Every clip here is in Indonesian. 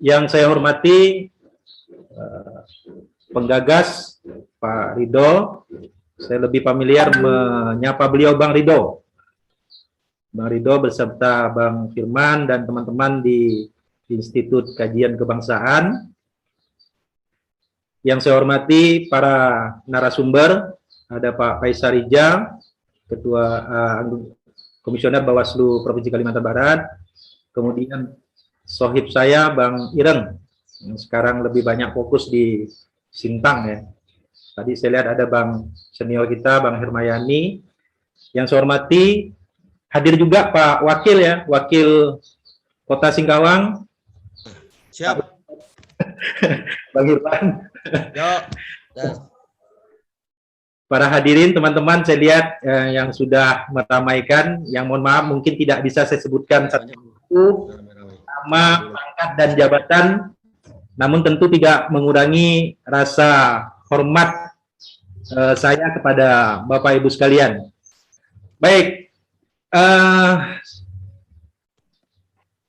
Yang saya hormati penggagas Pak Ridho, saya lebih familiar menyapa beliau Bang Ridho. Bang Ridho beserta Bang Firman dan teman-teman di Institut Kajian Kebangsaan. Yang saya hormati para narasumber, ada Pak Faisal Rijal, Ketua Komisioner Bawaslu Provinsi Kalimantan Barat, kemudian sohib saya Bang Ireng, yang sekarang lebih banyak fokus di Sintang ya. Tadi saya lihat ada Bang senior kita, Bang Hermayani. Yang saya hormati, hadir juga Pak Wakil ya, Wakil Kota Singkawang. Siap. Bang Irwan. Yo. Para hadirin, teman-teman, saya lihat yang sudah meramaikan, yang mohon maaf mungkin tidak bisa saya sebutkan satu nama, pangkat, dan jabatan, namun tentu tidak mengurangi rasa hormat saya kepada Bapak Ibu sekalian. Baik,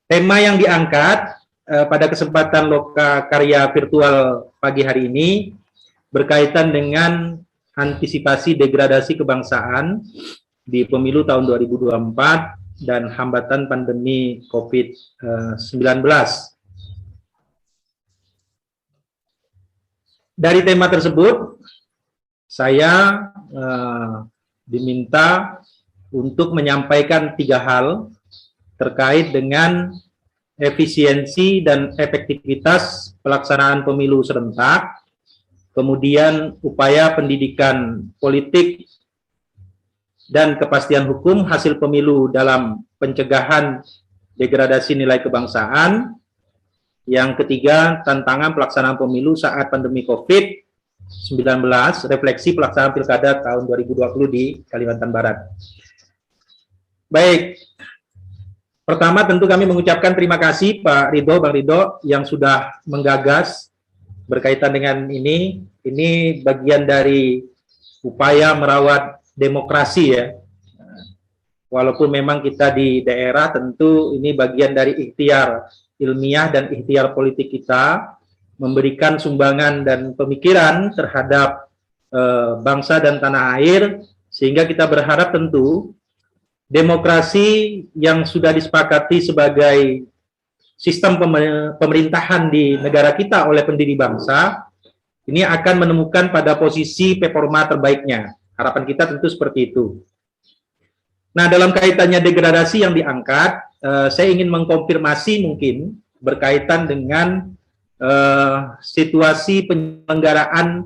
tema yang diangkat pada kesempatan Loka Karya Virtual pagi hari ini berkaitan dengan antisipasi degradasi kebangsaan di pemilu tahun 2024 dan hambatan pandemi COVID-19. Dari tema tersebut, saya diminta untuk menyampaikan 3 hal terkait dengan efisiensi dan efektivitas pelaksanaan pemilu serentak, kemudian upaya pendidikan politik dan kepastian hukum hasil pemilu dalam pencegahan degradasi nilai kebangsaan. Yang ketiga, tantangan pelaksanaan pemilu saat pandemi COVID-19, refleksi pelaksanaan pilkada tahun 2020 di Kalimantan Barat. Baik, pertama tentu kami mengucapkan terima kasih Pak Ridho, Bang Ridho yang sudah menggagas berkaitan dengan ini bagian dari upaya merawat demokrasi ya. Walaupun memang kita di daerah, tentu ini bagian dari ikhtiar ilmiah dan ikhtiar politik kita memberikan sumbangan dan pemikiran terhadap bangsa dan tanah air, sehingga kita berharap tentu demokrasi yang sudah disepakati sebagai sistem pemerintahan di negara kita oleh pendiri bangsa, ini akan menemukan pada posisi performa terbaiknya. Harapan kita tentu seperti itu. Nah, dalam kaitannya degradasi yang diangkat, saya ingin mengkonfirmasi mungkin berkaitan dengan situasi penyelenggaraan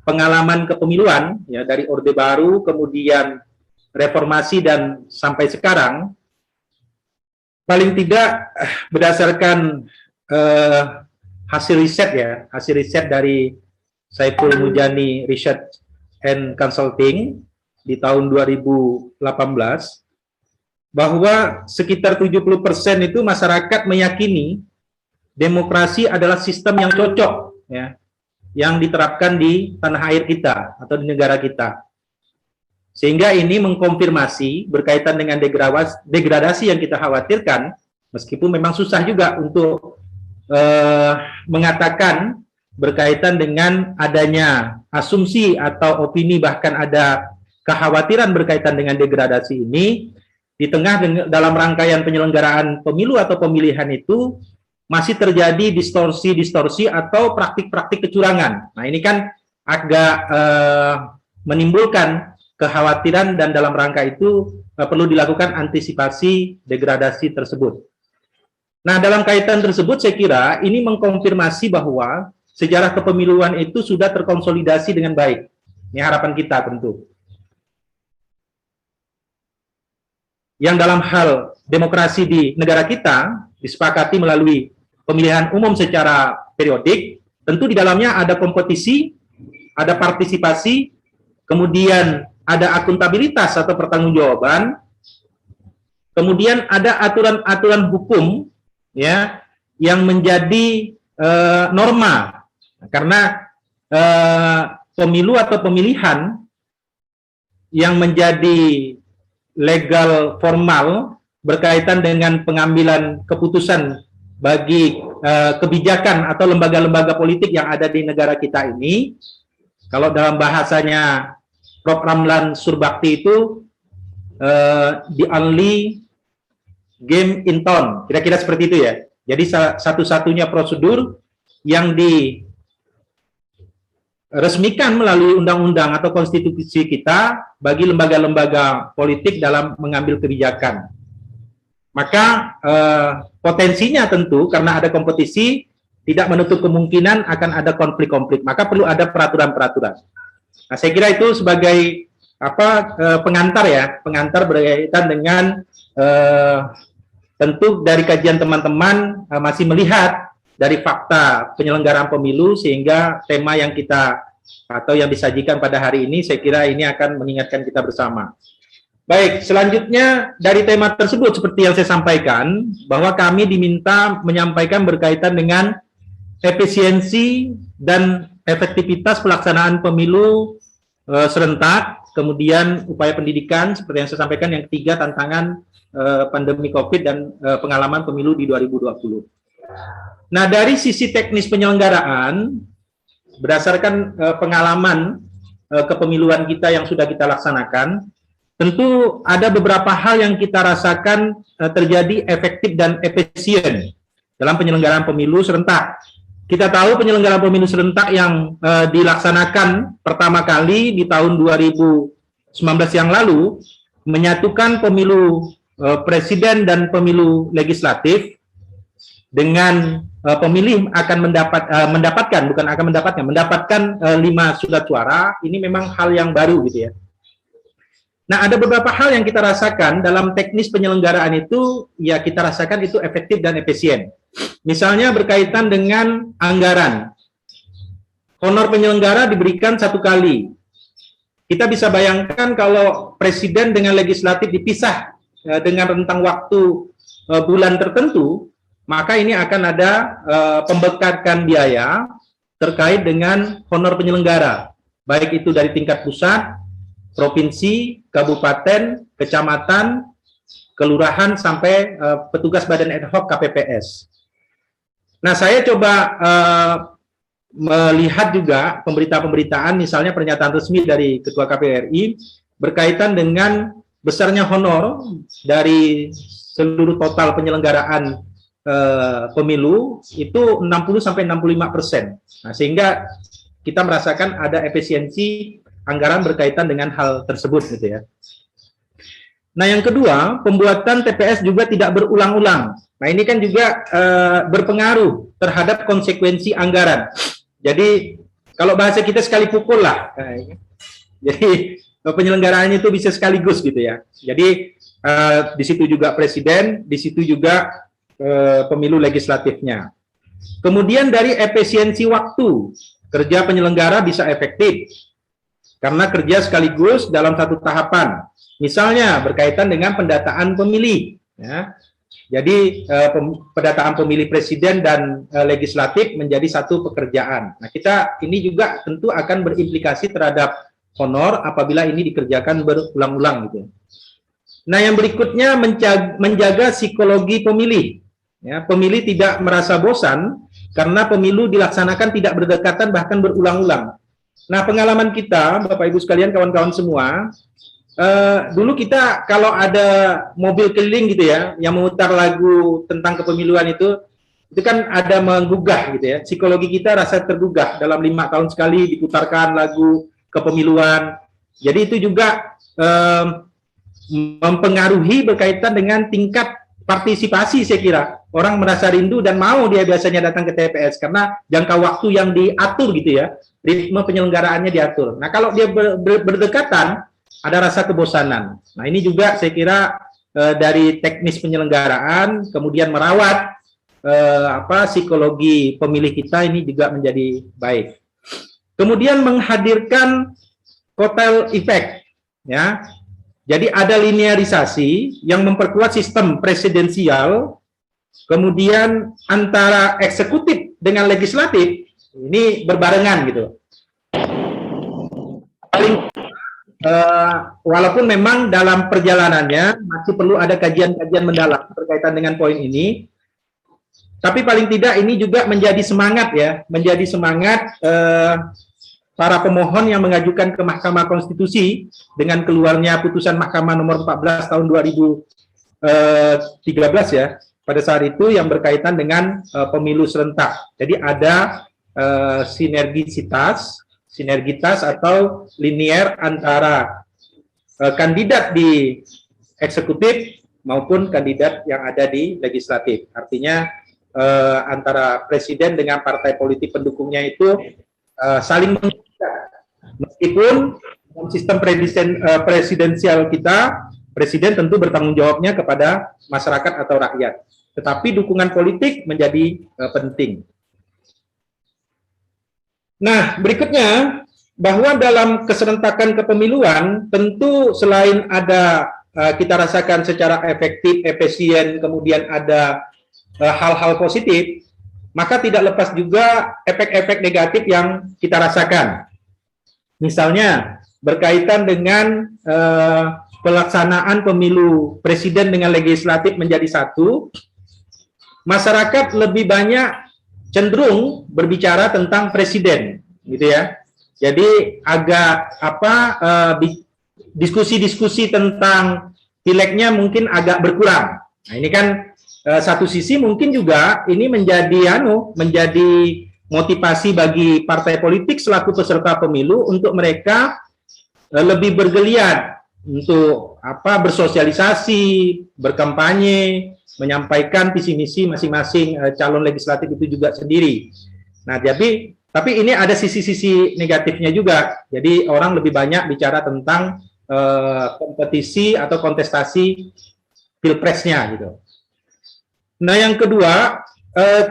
pengalaman kepemiluan, ya, dari Orde Baru, kemudian reformasi, dan sampai sekarang. Paling tidak berdasarkan hasil riset ya, hasil riset dari Saiful Mujani Research and Consulting di tahun 2018, bahwa sekitar 70% itu masyarakat meyakini demokrasi adalah sistem yang cocok ya, yang diterapkan di tanah air kita atau di negara kita. Sehingga ini mengkonfirmasi berkaitan dengan degradasi yang kita khawatirkan, meskipun memang susah juga untuk mengatakan berkaitan dengan adanya asumsi atau opini, bahkan ada kekhawatiran berkaitan dengan degradasi ini, di tengah dalam rangkaian penyelenggaraan pemilu atau pemilihan itu masih terjadi distorsi-distorsi atau praktik-praktik kecurangan. Nah, ini kan agak menimbulkan kekhawatiran, dan dalam rangka itu perlu dilakukan antisipasi degradasi tersebut. Nah, dalam kaitan tersebut saya kira ini mengkonfirmasi bahwa sejarah kepemiluan itu sudah terkonsolidasi dengan baik. Ini harapan kita tentu. Yang dalam hal demokrasi di negara kita disepakati melalui pemilihan umum secara periodik, tentu di dalamnya ada kompetisi, ada partisipasi, kemudian ada akuntabilitas atau pertanggungjawaban, kemudian ada aturan-aturan hukum ya yang menjadi norma, karena pemilu atau pemilihan yang menjadi legal formal berkaitan dengan pengambilan keputusan bagi kebijakan atau lembaga-lembaga politik yang ada di negara kita ini. Kalau dalam bahasanya Prof. Ramlan Surbakti itu the only game in town, kira-kira seperti itu ya. Jadi satu-satunya prosedur yang diresmikan melalui undang-undang atau konstitusi kita bagi lembaga-lembaga politik dalam mengambil kebijakan. Maka potensinya tentu karena ada kompetisi tidak menutup kemungkinan akan ada konflik-konflik. Maka perlu ada peraturan-peraturan. Nah, saya kira itu sebagai pengantar ya, pengantar berkaitan dengan tentu dari kajian teman-teman masih melihat dari fakta penyelenggaraan pemilu sehingga tema yang kita atau yang disajikan pada hari ini saya kira ini akan mengingatkan kita bersama. Baik, selanjutnya dari tema tersebut seperti yang saya sampaikan bahwa kami diminta menyampaikan berkaitan dengan efisiensi dan efektivitas pelaksanaan pemilu serentak, kemudian upaya pendidikan seperti yang saya sampaikan, yang ketiga tantangan pandemi COVID dan pengalaman pemilu di 2020. Nah, dari sisi teknis penyelenggaraan, berdasarkan pengalaman kepemiluan kita yang sudah kita laksanakan, tentu ada beberapa hal yang kita rasakan terjadi efektif dan efisien dalam penyelenggaraan pemilu serentak. Kita tahu penyelenggaraan pemilu serentak yang dilaksanakan pertama kali di tahun 2019 yang lalu menyatukan pemilu presiden dan pemilu legislatif dengan pemilih akan mendapatkan 5 surat suara. Ini memang hal yang baru gitu ya. Nah, ada beberapa hal yang kita rasakan dalam teknis penyelenggaraan itu, ya kita rasakan itu efektif dan efisien. Misalnya berkaitan dengan anggaran. Honor penyelenggara diberikan 1 kali. Kita bisa bayangkan kalau presiden dengan legislatif dipisah dengan rentang waktu bulan tertentu, maka ini akan ada pembengkakan biaya terkait dengan honor penyelenggara, baik itu dari tingkat pusat, provinsi, kabupaten, kecamatan, kelurahan, sampai petugas badan ad hoc KPPS. Nah, saya coba melihat juga pemberitaan misalnya pernyataan resmi dari Ketua KPU RI berkaitan dengan besarnya honor dari seluruh total penyelenggaraan pemilu itu 60-65%. Nah, sehingga kita merasakan ada efisiensi anggaran berkaitan dengan hal tersebut gitu ya. Nah, yang kedua, pembuatan TPS juga tidak berulang-ulang. Nah, ini kan juga berpengaruh terhadap konsekuensi anggaran. Jadi, kalau bahasa kita sekali pukul lah. Jadi, penyelenggaraannya itu bisa sekaligus gitu ya. Jadi, di situ juga presiden, di situ juga pemilu legislatifnya. Kemudian dari efisiensi waktu, kerja penyelenggara bisa efektif karena kerja sekaligus dalam satu tahapan. Misalnya berkaitan dengan pendataan pemilih. Ya. Jadi pendataan pemilih presiden dan legislatif menjadi satu pekerjaan. Nah, kita ini juga tentu akan berimplikasi terhadap honor apabila ini dikerjakan berulang-ulang gitu. Nah, yang berikutnya menjaga psikologi pemilih. Ya, pemilih tidak merasa bosan karena pemilu dilaksanakan tidak berdekatan bahkan berulang-ulang. Nah, pengalaman kita, Bapak Ibu sekalian, kawan-kawan semua, dulu kita kalau ada mobil keliling gitu ya, yang memutar lagu tentang kepemiluan itu kan ada menggugah gitu ya. Psikologi kita rasa tergugah dalam 5 tahun sekali diputarkan lagu kepemiluan. Jadi itu juga mempengaruhi berkaitan dengan tingkat partisipasi, saya kira. Orang merasa rindu dan mau dia biasanya datang ke TPS karena jangka waktu yang diatur gitu ya, ritme penyelenggaraannya diatur. Nah, kalau dia berdekatan, ada rasa kebosanan. Nah, ini juga saya kira dari teknis penyelenggaraan, kemudian merawat psikologi pemilih kita ini juga menjadi baik. Kemudian menghadirkan kotel efek, ya. Jadi ada linearisasi yang memperkuat sistem presidensial, kemudian antara eksekutif dengan legislatif ini berbarengan gitu. Walaupun memang dalam perjalanannya masih perlu ada kajian-kajian mendalam berkaitan dengan poin ini. Tapi paling tidak ini juga menjadi semangat ya, menjadi semangat para pemohon yang mengajukan ke Mahkamah Konstitusi dengan keluarnya putusan Mahkamah nomor 14 tahun 2013 ya, pada saat itu yang berkaitan dengan pemilu serentak. Jadi ada sinergitas atau linier antara kandidat di eksekutif maupun kandidat yang ada di legislatif. Artinya antara presiden dengan partai politik pendukungnya itu saling mengikat. Meskipun sistem presidensial kita, presiden tentu bertanggung jawabnya kepada masyarakat atau rakyat. Tetapi dukungan politik menjadi penting. Nah, berikutnya, bahwa dalam keserentakan kepemiluan, tentu selain ada kita rasakan secara efektif, efisien, kemudian ada hal-hal positif, maka tidak lepas juga efek-efek negatif yang kita rasakan. Misalnya, berkaitan dengan pelaksanaan pemilu presiden dengan legislatif menjadi satu, masyarakat lebih banyak cenderung berbicara tentang presiden, gitu ya. Jadi agak diskusi-diskusi tentang pilegnya mungkin agak berkurang. Nah, ini kan satu sisi mungkin juga ini menjadi motivasi bagi partai politik selaku peserta pemilu untuk mereka lebih bergeliat untuk bersosialisasi, berkampanye, menyampaikan visi misi masing-masing calon legislatif itu juga sendiri. Nah, tapi ini ada sisi-sisi negatifnya juga. Jadi orang lebih banyak bicara tentang kompetisi atau kontestasi pilpresnya gitu. Nah, yang kedua,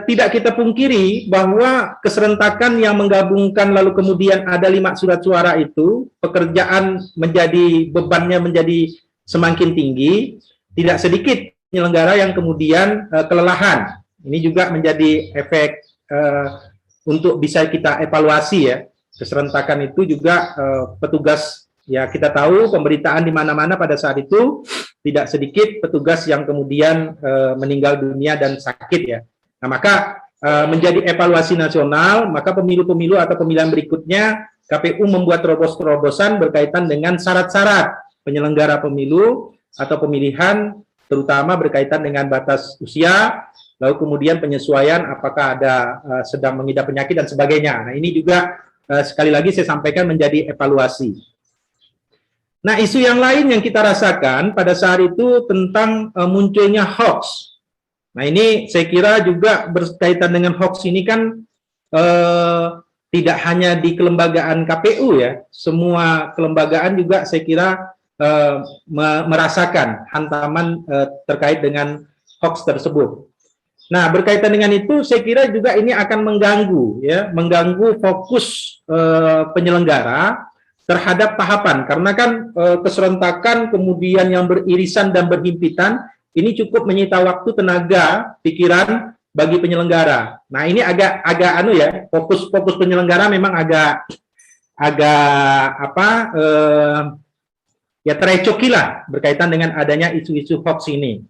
tidak kita pungkiri bahwa keserentakan yang menggabungkan lalu kemudian ada 5 surat suara itu, pekerjaan bebannya menjadi semakin tinggi, tidak sedikit penyelenggara yang kemudian kelelahan. Ini juga menjadi efek untuk bisa kita evaluasi ya. Keserentakan itu juga petugas, ya kita tahu pemberitaan di mana-mana pada saat itu tidak sedikit petugas yang kemudian meninggal dunia dan sakit ya. Nah, maka menjadi evaluasi nasional, maka pemilu-pemilu atau pemilihan berikutnya KPU membuat terobosan berkaitan dengan syarat-syarat penyelenggara pemilu atau pemilihan, terutama berkaitan dengan batas usia, lalu kemudian penyesuaian apakah ada sedang mengidap penyakit dan sebagainya. Nah, ini juga sekali lagi saya sampaikan menjadi evaluasi. Nah, isu yang lain yang kita rasakan pada saat itu tentang munculnya hoax. Nah, ini saya kira juga berkaitan dengan hoax ini kan tidak hanya di kelembagaan KPU ya, semua kelembagaan juga saya kira merasakan hantaman terkait dengan hoax tersebut. Nah, berkaitan dengan itu saya kira juga ini akan mengganggu fokus penyelenggara terhadap tahapan, karena kan keserentakan kemudian yang beririsan dan berhimpitan ini cukup menyita waktu, tenaga, pikiran bagi penyelenggara. Nah, ini agak fokus penyelenggara memang agak terecoki lah berkaitan dengan adanya isu-isu hoax ini.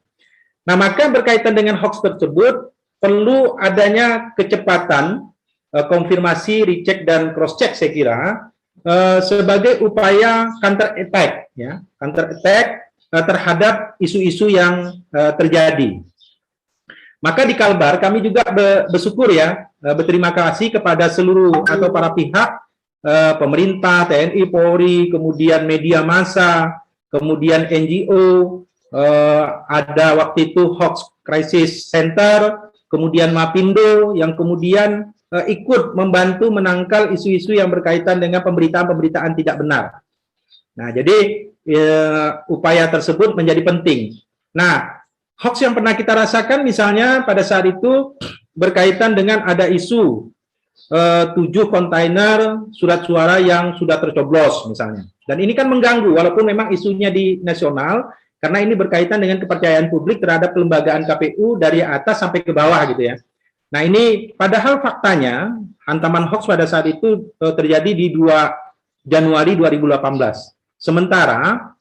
Nah, maka berkaitan dengan hoax tersebut perlu adanya kecepatan konfirmasi, recheck dan cross check saya kira sebagai upaya counter attack ya, terhadap isu-isu yang terjadi. Maka di Kalbar kami juga bersyukur ya, berterima kasih kepada seluruh atau para pihak, pemerintah, TNI, Polri, kemudian media massa, kemudian NGO, ada waktu itu Hoax Crisis Center, kemudian Mapindo yang kemudian ikut membantu menangkal isu-isu yang berkaitan dengan pemberitaan-pemberitaan tidak benar. Nah, jadi upaya tersebut menjadi penting. Nah, hoax yang pernah kita rasakan misalnya pada saat itu berkaitan dengan ada isu 7 kontainer surat suara yang sudah tercoblos misalnya. Dan ini kan mengganggu walaupun memang isunya di nasional, karena ini berkaitan dengan kepercayaan publik terhadap kelembagaan KPU dari atas sampai ke bawah gitu ya. Nah, ini padahal faktanya hantaman hoax pada saat itu terjadi di 2 Januari 2018. Sementara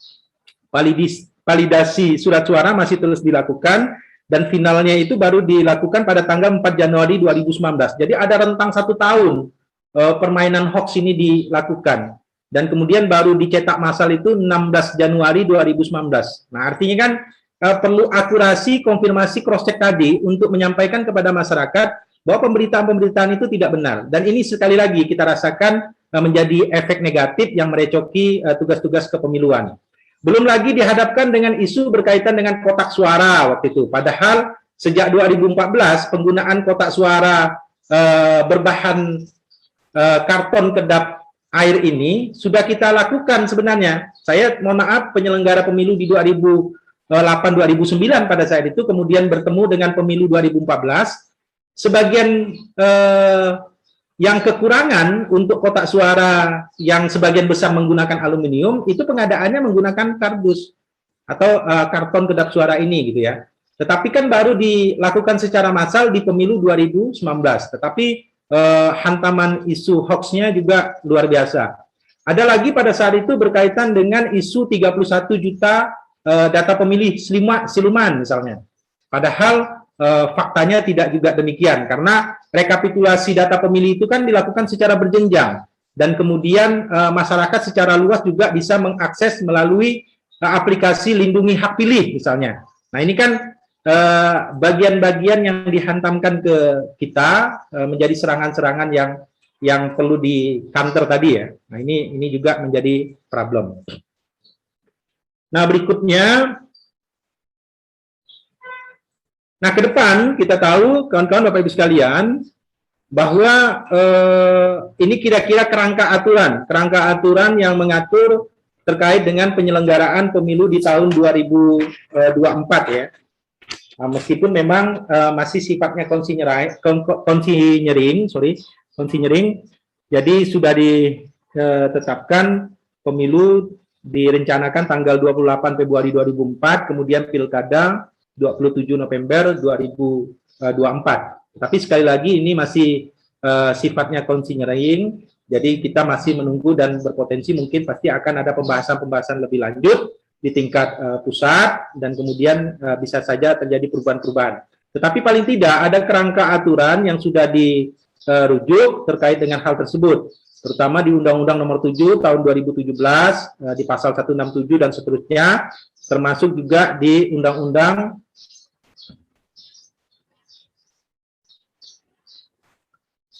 validasi surat suara masih terus dilakukan dan finalnya itu baru dilakukan pada tanggal 4 Januari 2019. Jadi ada rentang 1 tahun permainan hoax ini dilakukan, dan kemudian baru dicetak massal itu 16 Januari 2019. Nah, artinya kan perlu akurasi, konfirmasi, cross-check tadi untuk menyampaikan kepada masyarakat bahwa pemberitaan-pemberitaan itu tidak benar. Dan ini sekali lagi kita rasakan menjadi efek negatif yang merecoki tugas-tugas kepemiluan. Belum lagi dihadapkan dengan isu berkaitan dengan kotak suara waktu itu. Padahal sejak 2014 penggunaan kotak suara berbahan karton kedap air ini sudah kita lakukan sebenarnya. Saya mohon maaf, penyelenggara pemilu di 2008-2009 pada saat itu kemudian bertemu dengan pemilu 2014. Sebagian yang kekurangan untuk kotak suara yang sebagian besar menggunakan aluminium itu pengadaannya menggunakan kardus atau karton kedap suara ini gitu ya. Tetapi kan baru dilakukan secara massal di pemilu 2019. Tetapi hantaman isu hoax-nya juga luar biasa. Ada lagi pada saat itu berkaitan dengan isu 31 juta data pemilih siluman misalnya. Padahal faktanya tidak juga demikian, karena rekapitulasi data pemilih itu kan dilakukan secara berjenjang, dan kemudian masyarakat secara luas juga bisa mengakses melalui aplikasi Lindungi Hak Pilih misalnya. Nah, ini kan bagian-bagian yang dihantamkan ke kita menjadi serangan-serangan yang perlu di counter tadi ya. Nah, ini juga menjadi problem. Nah, berikutnya, nah, ke depan kita tahu, kawan-kawan Bapak Ibu sekalian, bahwa ini kira-kira kerangka aturan yang mengatur terkait dengan penyelenggaraan pemilu di tahun 2024 ya. Nah, meskipun memang masih sifatnya konsinyering, jadi sudah ditetapkan pemilu direncanakan tanggal 28 Februari 2004, kemudian pilkada 27 November 2024. Tapi sekali lagi ini masih sifatnya konsinyering, jadi kita masih menunggu dan berpotensi mungkin pasti akan ada pembahasan-pembahasan lebih lanjut di tingkat pusat, dan kemudian bisa saja terjadi perubahan-perubahan. Tetapi paling tidak ada kerangka aturan yang sudah dirujuk terkait dengan hal tersebut, terutama di Undang-Undang Nomor 7 Tahun 2017 di Pasal 167 dan seterusnya, termasuk juga di Undang-Undang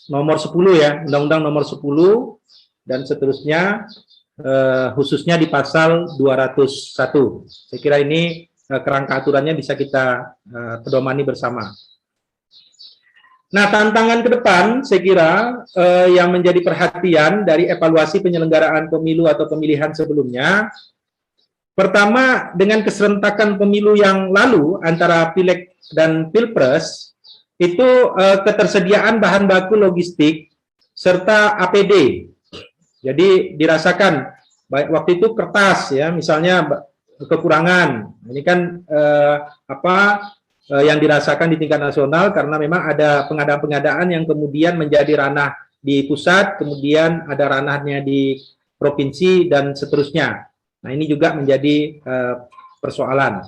Nomor 10 ya, Undang-Undang Nomor 10 dan seterusnya, khususnya di Pasal 201. Saya kira ini kerangka aturannya bisa kita pedomani bersama. Nah, tantangan ke depan saya kira yang menjadi perhatian dari evaluasi penyelenggaraan pemilu atau pemilihan sebelumnya, pertama, dengan keserentakan pemilu yang lalu antara Pileg dan Pilpres, itu ketersediaan bahan baku logistik serta APD. Jadi dirasakan baik waktu itu kertas ya, misalnya kekurangan. Ini kan yang dirasakan di tingkat nasional karena memang ada pengadaan-pengadaan yang kemudian menjadi ranah di pusat, kemudian ada ranahnya di provinsi dan seterusnya. Nah, ini juga menjadi persoalan.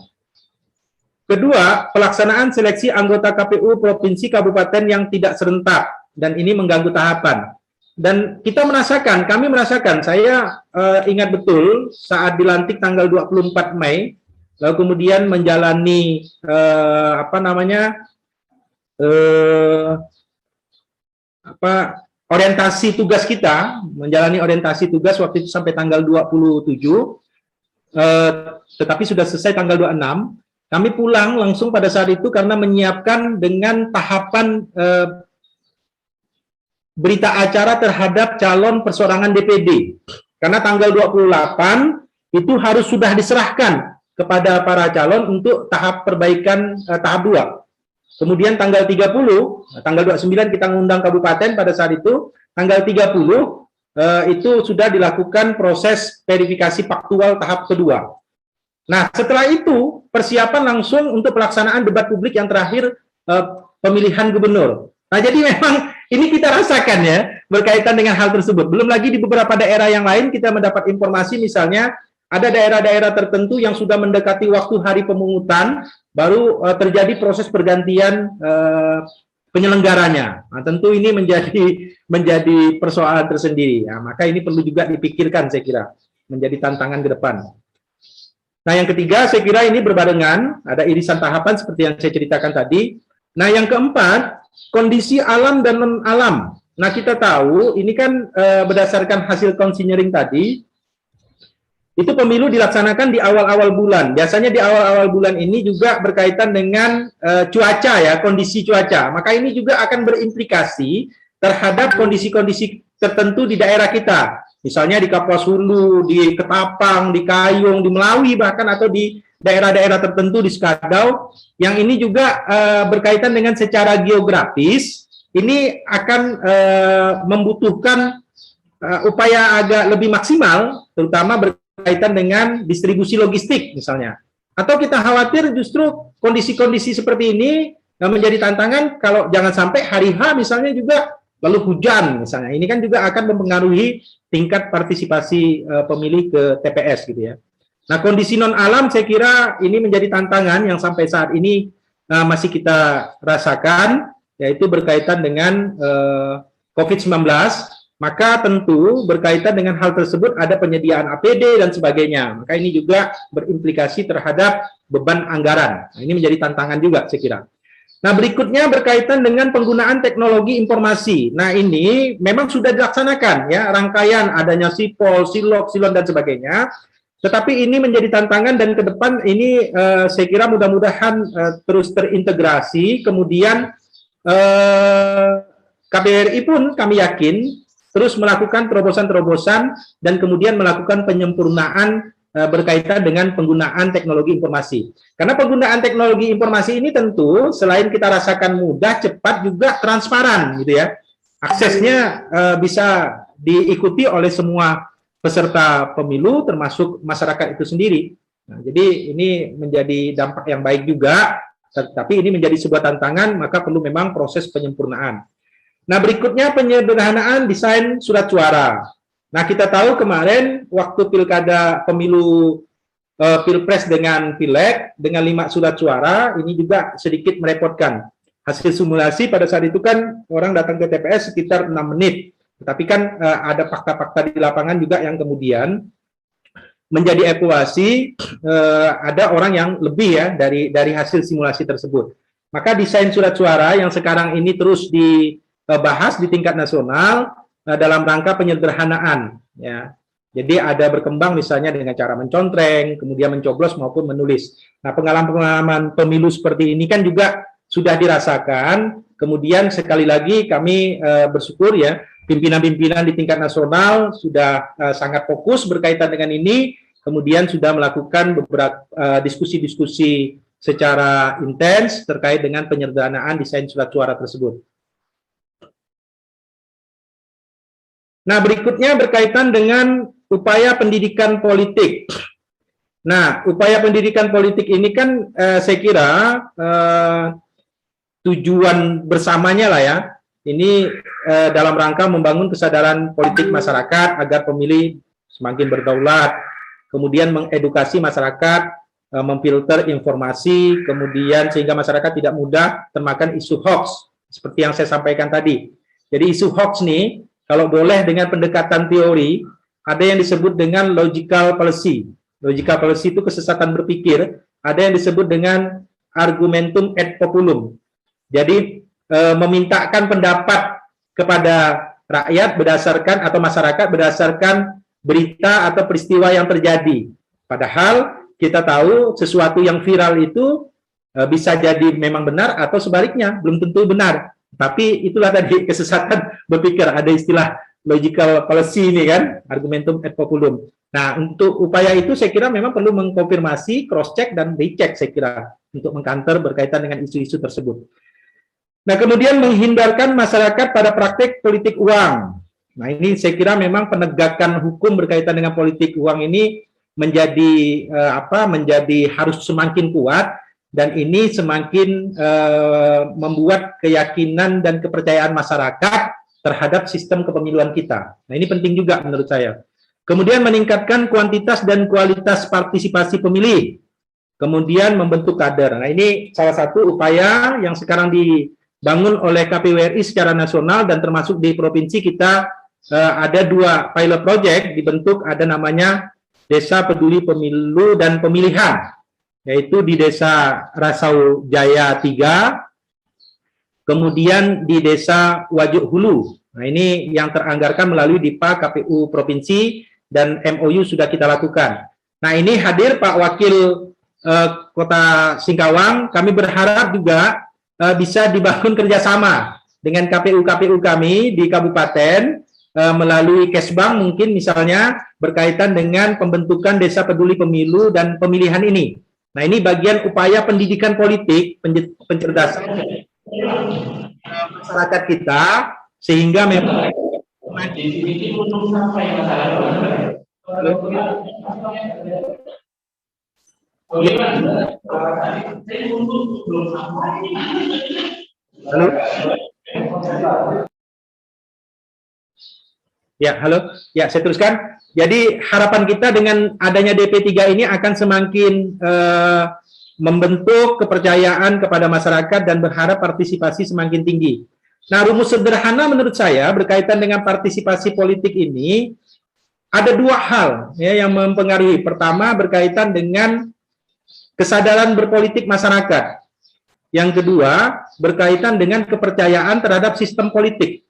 Kedua, pelaksanaan seleksi anggota KPU provinsi kabupaten yang tidak serentak, dan ini mengganggu tahapan. Dan kita merasakan, kami merasakan, saya ingat betul saat dilantik tanggal 24 Mei, lalu kemudian menjalani orientasi tugas kita, menjalani orientasi tugas waktu itu sampai tanggal 27, tetapi sudah selesai tanggal 26. Kami pulang langsung pada saat itu karena menyiapkan dengan tahapan berita acara terhadap calon persorangan DPD. Karena tanggal 28 itu harus sudah diserahkan kepada para calon untuk tahap perbaikan tahap 2. Kemudian tanggal 30, tanggal 29 kita ngundang kabupaten pada saat itu, tanggal 30 itu sudah dilakukan proses verifikasi faktual tahap kedua. Nah, setelah itu persiapan langsung untuk pelaksanaan debat publik yang terakhir pemilihan gubernur. Nah, jadi memang ini kita rasakan ya berkaitan dengan hal tersebut. Belum lagi di beberapa daerah yang lain kita mendapat informasi misalnya ada daerah-daerah tertentu yang sudah mendekati waktu hari pemungutan, baru terjadi proses pergantian penyelenggaranya. Nah, tentu ini menjadi persoalan tersendiri. Ya, maka ini perlu juga dipikirkan, saya kira, menjadi tantangan ke depan. Nah, yang ketiga, saya kira ini berbarengan, ada irisan tahapan seperti yang saya ceritakan tadi. Nah, yang keempat, kondisi alam dan non-alam. Nah, kita tahu, ini kan berdasarkan hasil konsinyering tadi, itu pemilu dilaksanakan di awal-awal bulan. Biasanya di awal-awal bulan ini juga berkaitan dengan cuaca ya, kondisi cuaca. Maka ini juga akan berimplikasi terhadap kondisi-kondisi tertentu di daerah kita. Misalnya di Kapuas Hulu, di Ketapang, di Kayung, di Melawi bahkan, atau di daerah-daerah tertentu di Skadau. Yang ini juga berkaitan dengan secara geografis, ini akan membutuhkan upaya agak lebih maksimal, terutama berkaitan dengan distribusi logistik misalnya. Atau kita khawatir justru kondisi-kondisi seperti ini menjadi tantangan kalau jangan sampai hari H misalnya juga lalu hujan misalnya. Ini kan juga akan mempengaruhi tingkat partisipasi pemilih ke TPS gitu ya. Nah, kondisi non alam saya kira ini menjadi tantangan yang sampai saat ini masih kita rasakan, yaitu berkaitan dengan COVID-19. Maka tentu berkaitan dengan hal tersebut ada penyediaan APD dan sebagainya. Maka ini juga berimplikasi terhadap beban anggaran. Nah, ini menjadi tantangan juga saya kira. Nah, berikutnya berkaitan dengan penggunaan teknologi informasi. Nah, ini memang sudah dilaksanakan ya, rangkaian adanya Sipol, Silok, Silon dan sebagainya. Tetapi ini menjadi tantangan dan ke depan ini saya kira mudah-mudahan terus terintegrasi. Kemudian KBRI pun kami yakin terus melakukan terobosan-terobosan dan kemudian melakukan penyempurnaan berkaitan dengan penggunaan teknologi informasi. Karena penggunaan teknologi informasi ini tentu selain kita rasakan mudah, cepat, juga transparan gitu ya. Aksesnya bisa diikuti oleh semua peserta pemilu termasuk masyarakat itu sendiri. Nah, jadi ini menjadi dampak yang baik juga, tapi ini menjadi sebuah tantangan, maka perlu memang proses penyempurnaan. Nah, berikutnya penyederhanaan desain surat suara. Nah, kita tahu kemarin waktu pilkada pemilu pilpres dengan pileg dengan 5 surat suara, ini juga sedikit merepotkan. Hasil simulasi pada saat itu kan orang datang ke TPS sekitar 6 menit. Tapi kan ada fakta-fakta di lapangan juga yang kemudian menjadi evaluasi, ada orang yang lebih ya dari hasil simulasi tersebut. Maka desain surat suara yang sekarang ini terus dibahas di tingkat nasional dalam rangka penyederhanaan ya. Jadi ada berkembang misalnya dengan cara mencontreng, kemudian mencoblos maupun menulis. Nah, pengalaman-pengalaman pemilu seperti ini kan juga sudah dirasakan. Kemudian sekali lagi kami bersyukur ya, pimpinan-pimpinan di tingkat nasional sudah sangat fokus berkaitan dengan ini, kemudian sudah melakukan beberapa diskusi-diskusi secara intens terkait dengan penyederhanaan desain surat suara tersebut. Nah, berikutnya berkaitan dengan upaya pendidikan politik. Nah, upaya pendidikan politik ini kan saya kira tujuan bersamanya lah ya. Ini dalam rangka membangun kesadaran politik masyarakat agar pemilih semakin berdaulat, kemudian mengedukasi masyarakat, memfilter informasi, kemudian sehingga masyarakat tidak mudah termakan isu hoax, seperti yang saya sampaikan tadi. Jadi isu hoax nih, kalau boleh dengan pendekatan teori, ada yang disebut dengan logical fallacy. Logical fallacy itu kesesatan berpikir, ada yang disebut dengan argumentum ad populum. Jadi memintakan pendapat kepada rakyat berdasarkan atau masyarakat berdasarkan berita atau peristiwa yang terjadi. Padahal kita tahu sesuatu yang viral itu bisa jadi memang benar atau sebaliknya, belum tentu benar. Tapi itulah tadi kesesatan berpikir, ada istilah logical fallacy ini kan, argumentum ad populum. Nah, untuk upaya itu saya kira memang perlu mengkonfirmasi, cross-check, dan recheck saya kira untuk mengcounter berkaitan dengan isu-isu tersebut. Nah, kemudian menghindarkan masyarakat pada praktik politik uang. Nah, ini saya kira memang penegakan hukum berkaitan dengan politik uang ini menjadi menjadi harus semakin kuat, dan ini semakin membuat keyakinan dan kepercayaan masyarakat terhadap sistem kepemiluan kita. Nah, ini penting juga menurut saya. Kemudian meningkatkan kuantitas dan kualitas partisipasi pemilih. Kemudian membentuk kader. Nah, ini salah satu upaya yang sekarang dibangun oleh KPU RI secara nasional dan termasuk di provinsi kita ada 2 pilot project dibentuk, ada namanya Desa Peduli Pemilu dan Pemilihan, yaitu di Desa Rasau Jaya 3, kemudian di Desa Wajuk Hulu. Nah, ini yang teranggarkan melalui DIPA KPU Provinsi dan MOU sudah kita lakukan. Nah, ini hadir Pak Wakil Kota Singkawang, kami berharap juga bisa dibangun kerjasama dengan KPU-KPU kami di kabupaten melalui Kesbang mungkin misalnya berkaitan dengan pembentukan Desa Peduli Pemilu dan Pemilihan ini. Nah, ini bagian upaya pendidikan politik, pencerdasan masyarakat kita, sehingga memang halo. Ya, halo. Ya, saya teruskan. Jadi harapan kita dengan adanya DP3 ini akan semakin membentuk kepercayaan kepada masyarakat dan berharap partisipasi semakin tinggi. Nah, rumus sederhana menurut saya berkaitan dengan partisipasi politik ini ada 2 hal ya, yang mempengaruhi. Pertama berkaitan dengan kesadaran berpolitik masyarakat. Yang kedua berkaitan dengan kepercayaan terhadap sistem politik.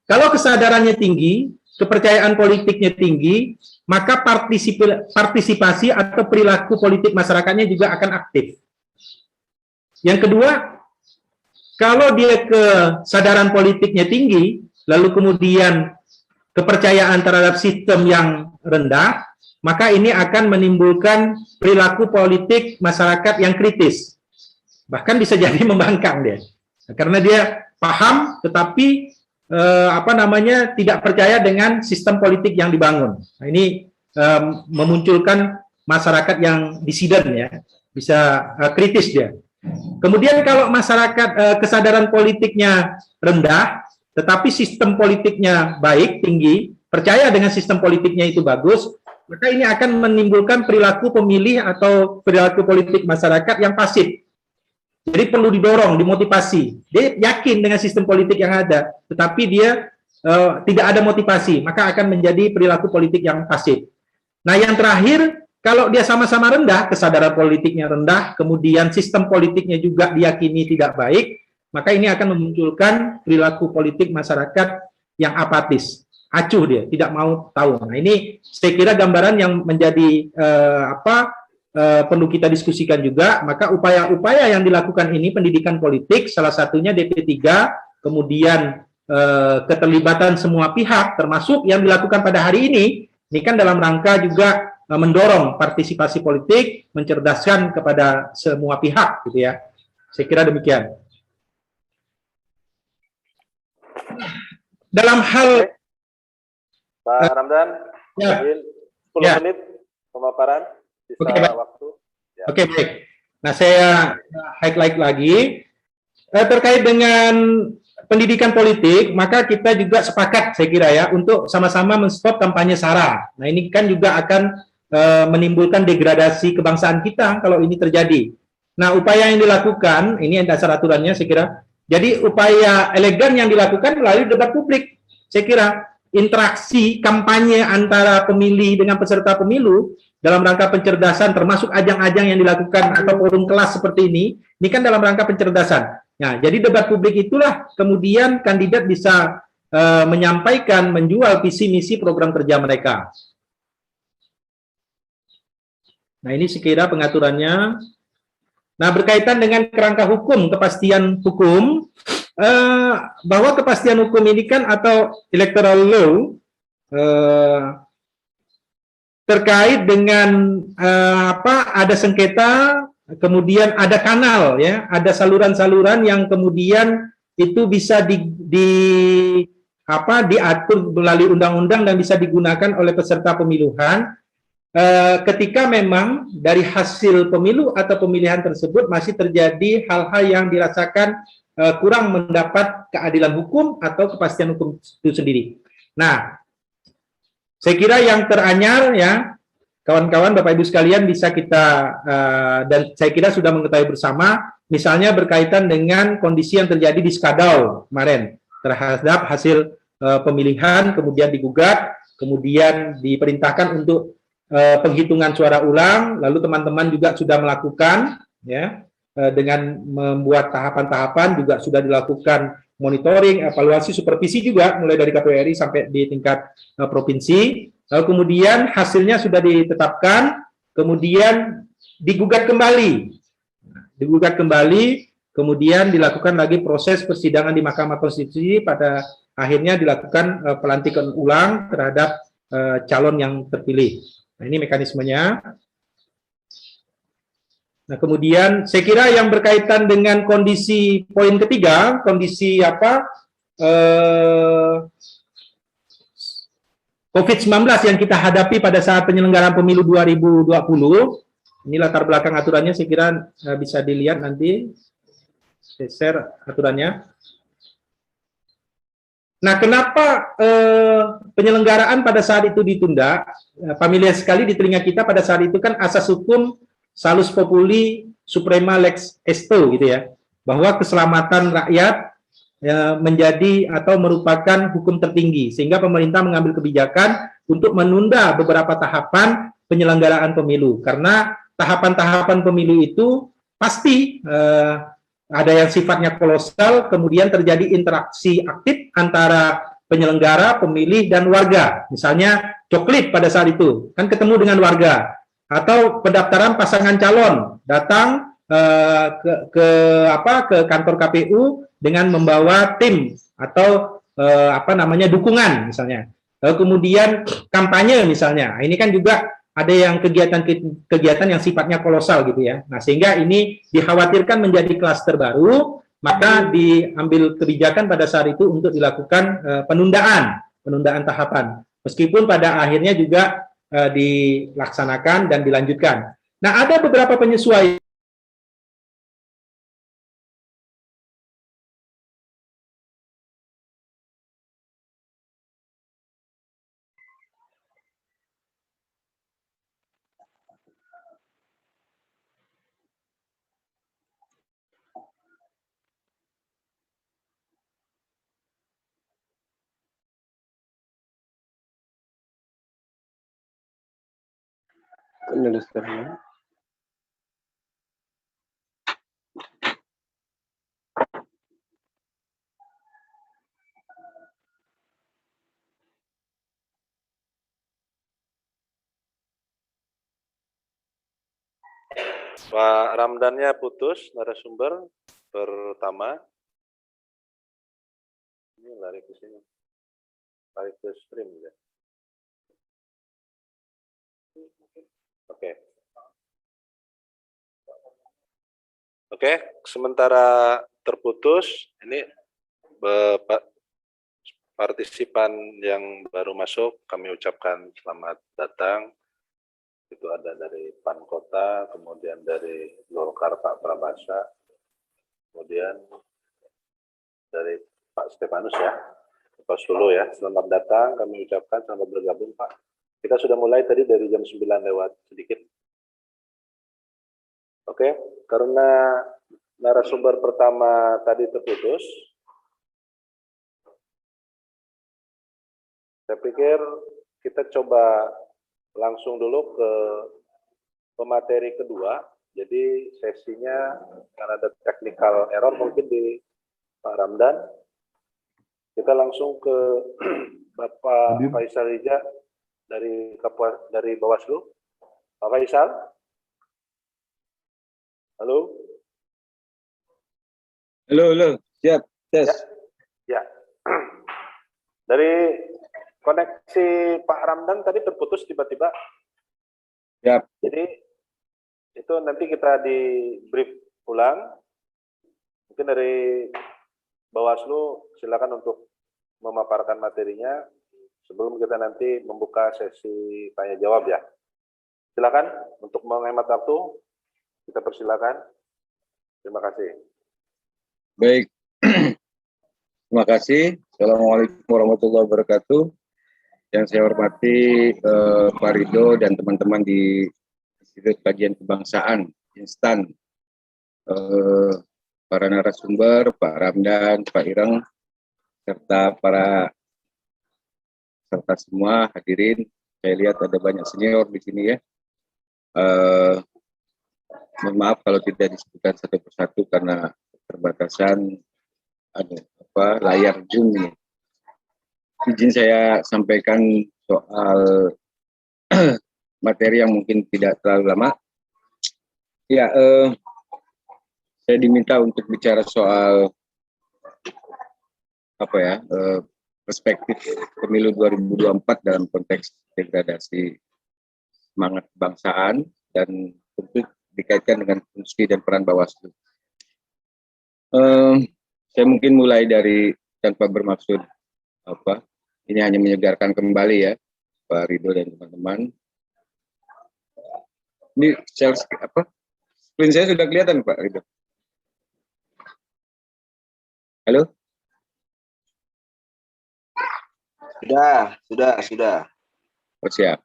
Kalau kesadarannya tinggi, kepercayaan politiknya tinggi, maka partisipasi atau perilaku politik masyarakatnya juga akan aktif. Yang kedua, kalau dia kesadaran politiknya tinggi, lalu kemudian kepercayaan terhadap sistem yang rendah, maka ini akan menimbulkan perilaku politik masyarakat yang kritis. Bahkan bisa jadi membangkang dia. Karena dia paham tetapi tidak percaya dengan sistem politik yang dibangun. Nah, ini memunculkan masyarakat yang disiden ya, bisa kritis dia. Kemudian kalau masyarakat kesadaran politiknya rendah, tetapi sistem politiknya baik, tinggi, percaya dengan sistem politiknya itu bagus, maka ini akan menimbulkan perilaku pemilih atau perilaku politik masyarakat yang pasif. Jadi perlu didorong, dimotivasi. Dia yakin dengan sistem politik yang ada, tetapi dia tidak ada motivasi, maka akan menjadi perilaku politik yang pasif. Nah, yang terakhir, kalau dia sama-sama rendah, kesadaran politiknya rendah, kemudian sistem politiknya juga diyakini tidak baik, maka ini akan memunculkan perilaku politik masyarakat yang apatis, acuh dia, tidak mau tahu. Nah, ini saya kira gambaran yang menjadi perlu kita diskusikan juga. Maka upaya-upaya yang dilakukan ini pendidikan politik, salah satunya DP3, kemudian keterlibatan semua pihak, termasuk yang dilakukan pada hari ini kan dalam rangka juga mendorong partisipasi politik, mencerdaskan kepada semua pihak, gitu ya. Saya kira demikian. Dalam hal Pak Ramdan, ya, 10 menit pemaparan. Oke, baik. Waktu. Ya. Oke, baik. Nah, saya highlight lagi terkait dengan pendidikan politik, maka kita juga sepakat, saya kira ya, untuk sama-sama men-stop kampanye SARA. Nah, ini kan juga akan menimbulkan degradasi kebangsaan kita kalau ini terjadi. Nah, upaya yang dilakukan, ini dasar aturannya saya kira. Jadi, upaya elegan yang dilakukan melalui debat publik. Saya kira interaksi kampanye antara pemilih dengan peserta pemilu dalam rangka pencerdasan, termasuk ajang-ajang yang dilakukan atau forum kelas seperti ini kan dalam rangka pencerdasan. Nah, jadi debat publik itulah kemudian kandidat bisa menyampaikan, menjual visi misi program kerja mereka. Nah, ini sekira pengaturannya. Nah, berkaitan dengan kerangka hukum, kepastian hukum, bahwa kepastian hukum ini kan atau electoral law terkait dengan ada sengketa, kemudian ada kanal ya, ada saluran-saluran yang kemudian itu bisa diatur melalui undang-undang dan bisa digunakan oleh peserta pemiluhan ketika memang dari hasil pemilu atau pemilihan tersebut masih terjadi hal-hal yang dirasakan kurang mendapat keadilan hukum atau kepastian hukum itu sendiri. Nah, Saya kira yang teranyar ya, kawan-kawan, Bapak Ibu sekalian bisa kita dan saya kira sudah mengetahui bersama, misalnya berkaitan dengan kondisi yang terjadi di Skadau kemarin terhadap hasil pemilihan, kemudian digugat, kemudian diperintahkan untuk penghitungan suara ulang, lalu teman-teman juga sudah melakukan ya dengan membuat tahapan-tahapan, juga sudah dilakukan monitoring, evaluasi, supervisi juga mulai dari KPU RI sampai di tingkat provinsi. Lalu kemudian hasilnya sudah ditetapkan, kemudian digugat kembali, kemudian dilakukan lagi proses persidangan di Mahkamah Konstitusi, pada akhirnya dilakukan pelantikan ulang terhadap calon yang terpilih. Nah, ini mekanismenya. Nah, kemudian saya kira yang berkaitan dengan kondisi poin ketiga, kondisi COVID-19 yang kita hadapi pada saat penyelenggaraan pemilu 2020. Ini latar belakang aturannya, saya kira bisa dilihat nanti. Saya share aturannya. Nah, kenapa penyelenggaraan pada saat itu ditunda? Familiar sekali di telinga kita pada saat itu kan asas hukum Salus Populi Suprema Lex Esto gitu ya, bahwa keselamatan rakyat menjadi atau merupakan hukum tertinggi, sehingga pemerintah mengambil kebijakan untuk menunda beberapa tahapan penyelenggaraan pemilu, karena tahapan-tahapan pemilu itu pasti ada yang sifatnya kolosal, kemudian terjadi interaksi aktif antara penyelenggara, pemilih, dan warga. Misalnya coklit pada saat itu kan ketemu dengan warga, atau pendaftaran pasangan calon datang ke kantor KPU dengan membawa tim atau dukungan misalnya. Lalu kemudian kampanye misalnya. Ini kan juga ada yang kegiatan yang sifatnya kolosal gitu ya. Nah, sehingga ini dikhawatirkan menjadi klaster baru, maka diambil kebijakan pada saat itu untuk dilakukan penundaan tahapan. Meskipun pada akhirnya juga dilaksanakan dan dilanjutkan. Nah, ada beberapa penyesuaian. Pak Ramdannya putus, narasumber pertama. Ini lari ke sini. Lari ke stream ya. Oke, sementara terputus, ini partisipan yang baru masuk, kami ucapkan selamat datang. Itu ada dari PAN Kota, kemudian dari Golkar Pak Prabasa, kemudian dari Pak Stefanus ya, Pak Solo ya. Selamat datang, kami ucapkan selamat bergabung Pak. Kita sudah mulai tadi dari jam 9 lewat sedikit. Oke, karena narasumber pertama tadi terputus, saya pikir kita coba langsung dulu ke pemateri kedua. Jadi sesinya karena ada technical error mungkin di Pak Ramdan. Kita langsung ke Bapak Faisal Rija dari Bawaslu. Pak Faisal. Halo. Halo, siap, tes. Ya. Dari koneksi Pak Ramdan tadi terputus tiba-tiba. Siap. Jadi itu nanti kita di brief ulang. Mungkin dari Bawaslu silakan untuk memaparkan materinya sebelum kita nanti membuka sesi tanya jawab ya. Silakan untuk menghemat waktu, kita persilakan. Terima kasih. Baik. Terima kasih. Assalamualaikum warahmatullahi wabarakatuh. Yang saya hormati Pak Ridho dan teman-teman di Institut Kajian Kebangsaan Instan, para narasumber, Pak Ramdan, Pak Ireng, serta semua hadirin. Saya lihat ada banyak senior di sini ya. Mohon maaf kalau tidak disebutkan satu persatu karena keterbatasan layar Zoom ini. Izin saya sampaikan soal materi yang mungkin tidak terlalu lama. Ya, saya diminta untuk bicara soal perspektif pemilu 2024 dalam konteks degradasi semangat kebangsaan dan tentu dikaitkan dengan fungsi dan peran Bawaslu. Saya mungkin mulai dari tanpa bermaksud ini hanya menyegarkan kembali ya Pak Ridho dan teman-teman. Ini screen saya sudah kelihatan Pak Ridho. Halo? Sudah. Oh, siap.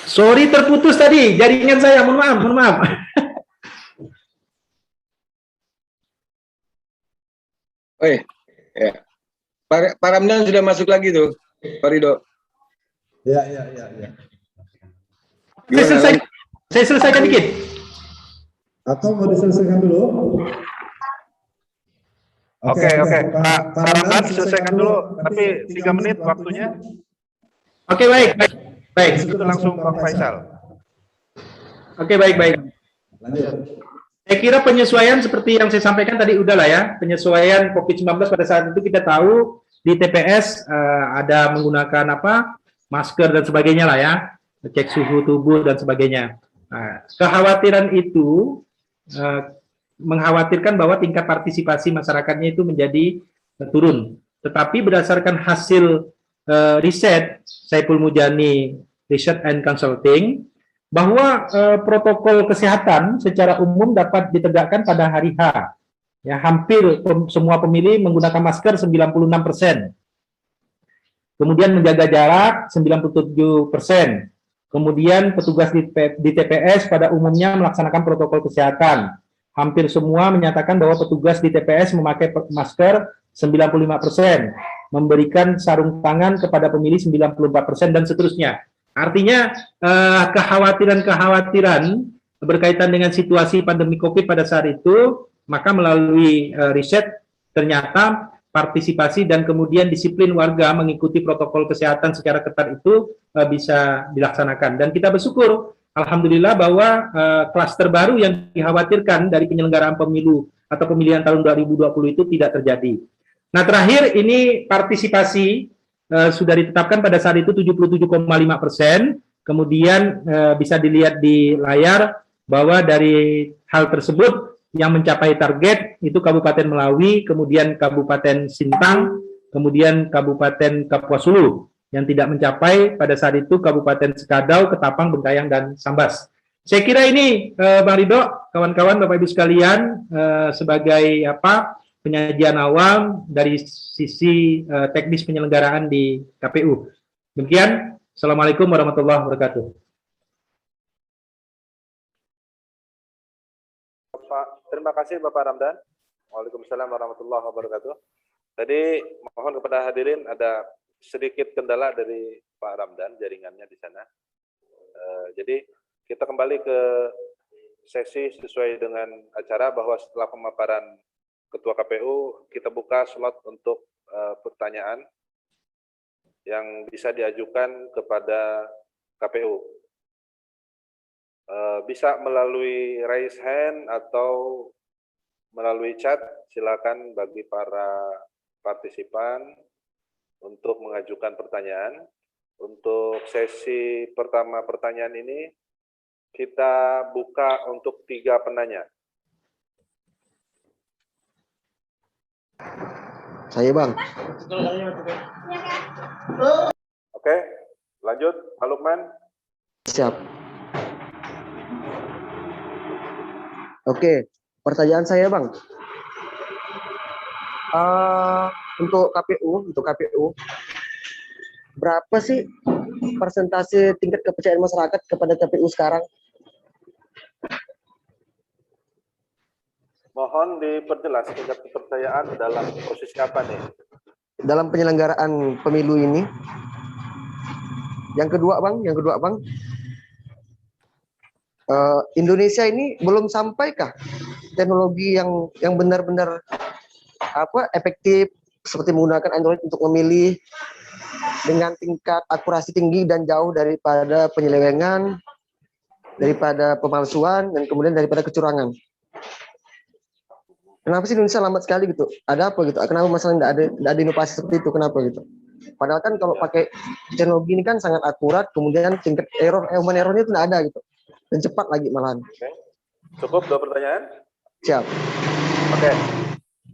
Sorry terputus tadi jaringan saya, mohon maaf. Oh ya. Pak Ramdan sudah masuk lagi tuh, Pak Ridho. Ya. Saya selesaikan dikit. Atau mau diselesaikan dulu? Oke. Pak Ramdan selesaikan dulu, tapi 3 menit waktunya. Oke, baik. Itu langsung Bang Faisal. Oke, baik. Lanjut. Saya kira penyesuaian seperti yang saya sampaikan tadi udahlah ya, penyesuaian COVID-19 pada saat itu kita tahu di TPS ada menggunakan masker dan sebagainya lah ya, cek suhu tubuh dan sebagainya. Kekhawatiran itu mengkhawatirkan bahwa tingkat partisipasi masyarakatnya itu menjadi turun. Tetapi berdasarkan hasil riset Saiful Mujani Research and Consulting, bahwa protokol kesehatan secara umum dapat ditegakkan pada hari H. Ya, hampir semua pemilih menggunakan masker 96%. Kemudian menjaga jarak 97%. Kemudian petugas di TPS pada umumnya melaksanakan protokol kesehatan. Hampir semua menyatakan bahwa petugas di TPS memakai masker 95%, memberikan sarung tangan kepada pemilih 94% dan seterusnya. Artinya kekhawatiran berkaitan dengan situasi pandemi COVID pada saat itu, maka melalui riset ternyata partisipasi dan kemudian disiplin warga mengikuti protokol kesehatan secara ketat itu bisa dilaksanakan. Dan kita bersyukur, alhamdulillah bahwa klaster baru yang dikhawatirkan dari penyelenggaraan pemilu atau pemilihan tahun 2020 itu tidak terjadi. Nah, terakhir ini partisipasi sudah ditetapkan pada saat itu 77,5%. Kemudian bisa dilihat di layar bahwa dari hal tersebut yang mencapai target itu Kabupaten Melawi, kemudian Kabupaten Sintang, kemudian Kabupaten Kapuas Hulu. Yang tidak mencapai pada saat itu Kabupaten Sekadau, Ketapang, Bengkayang, dan Sambas. Saya kira ini Bang Ridho, kawan-kawan, Bapak Ibu sekalian, sebagai penyajian awal dari sisi teknis penyelenggaraan di KPU. Demikian, Assalamualaikum warahmatullahi wabarakatuh. Terima kasih Bapak Ramdan. Waalaikumsalam warahmatullahi wabarakatuh. Tadi mohon kepada hadirin ada sedikit kendala dari Pak Ramdan, jaringannya di sana. Jadi kita kembali ke sesi sesuai dengan acara bahwa setelah pemaparan Ketua KPU, kita buka slot untuk pertanyaan yang bisa diajukan kepada KPU. Bisa melalui raise hand atau melalui chat, silakan bagi para partisipan untuk mengajukan pertanyaan. Untuk sesi pertama pertanyaan ini, kita buka untuk 3 penanya. Saya Bang. Oke, lanjut, Pak Lukman. Siap. Oke, pertanyaan saya Bang. Untuk KPU berapa sih persentase tingkat kepercayaan masyarakat kepada KPU sekarang? Mohon diperjelas tingkat kepercayaan dalam posisi apa nih? Dalam penyelenggaraan pemilu ini. Yang kedua bang, Indonesia ini belum sampaikah teknologi yang benar-benar efektif seperti menggunakan Android untuk memilih dengan tingkat akurasi tinggi dan jauh daripada penyelewengan, daripada pemalsuan, dan kemudian daripada kecurangan. Kenapa sih Indonesia lambat sekali gitu? Ada apa gitu? Kenapa masalah tidak ada inovasi seperti itu? Kenapa gitu? Padahal kan kalau pakai teknologi ini kan sangat akurat, kemudian tingkat human errornya tidak ada gitu, dan cepat lagi malahan. Oke. Cukup 2 pertanyaan? Siap. Oke.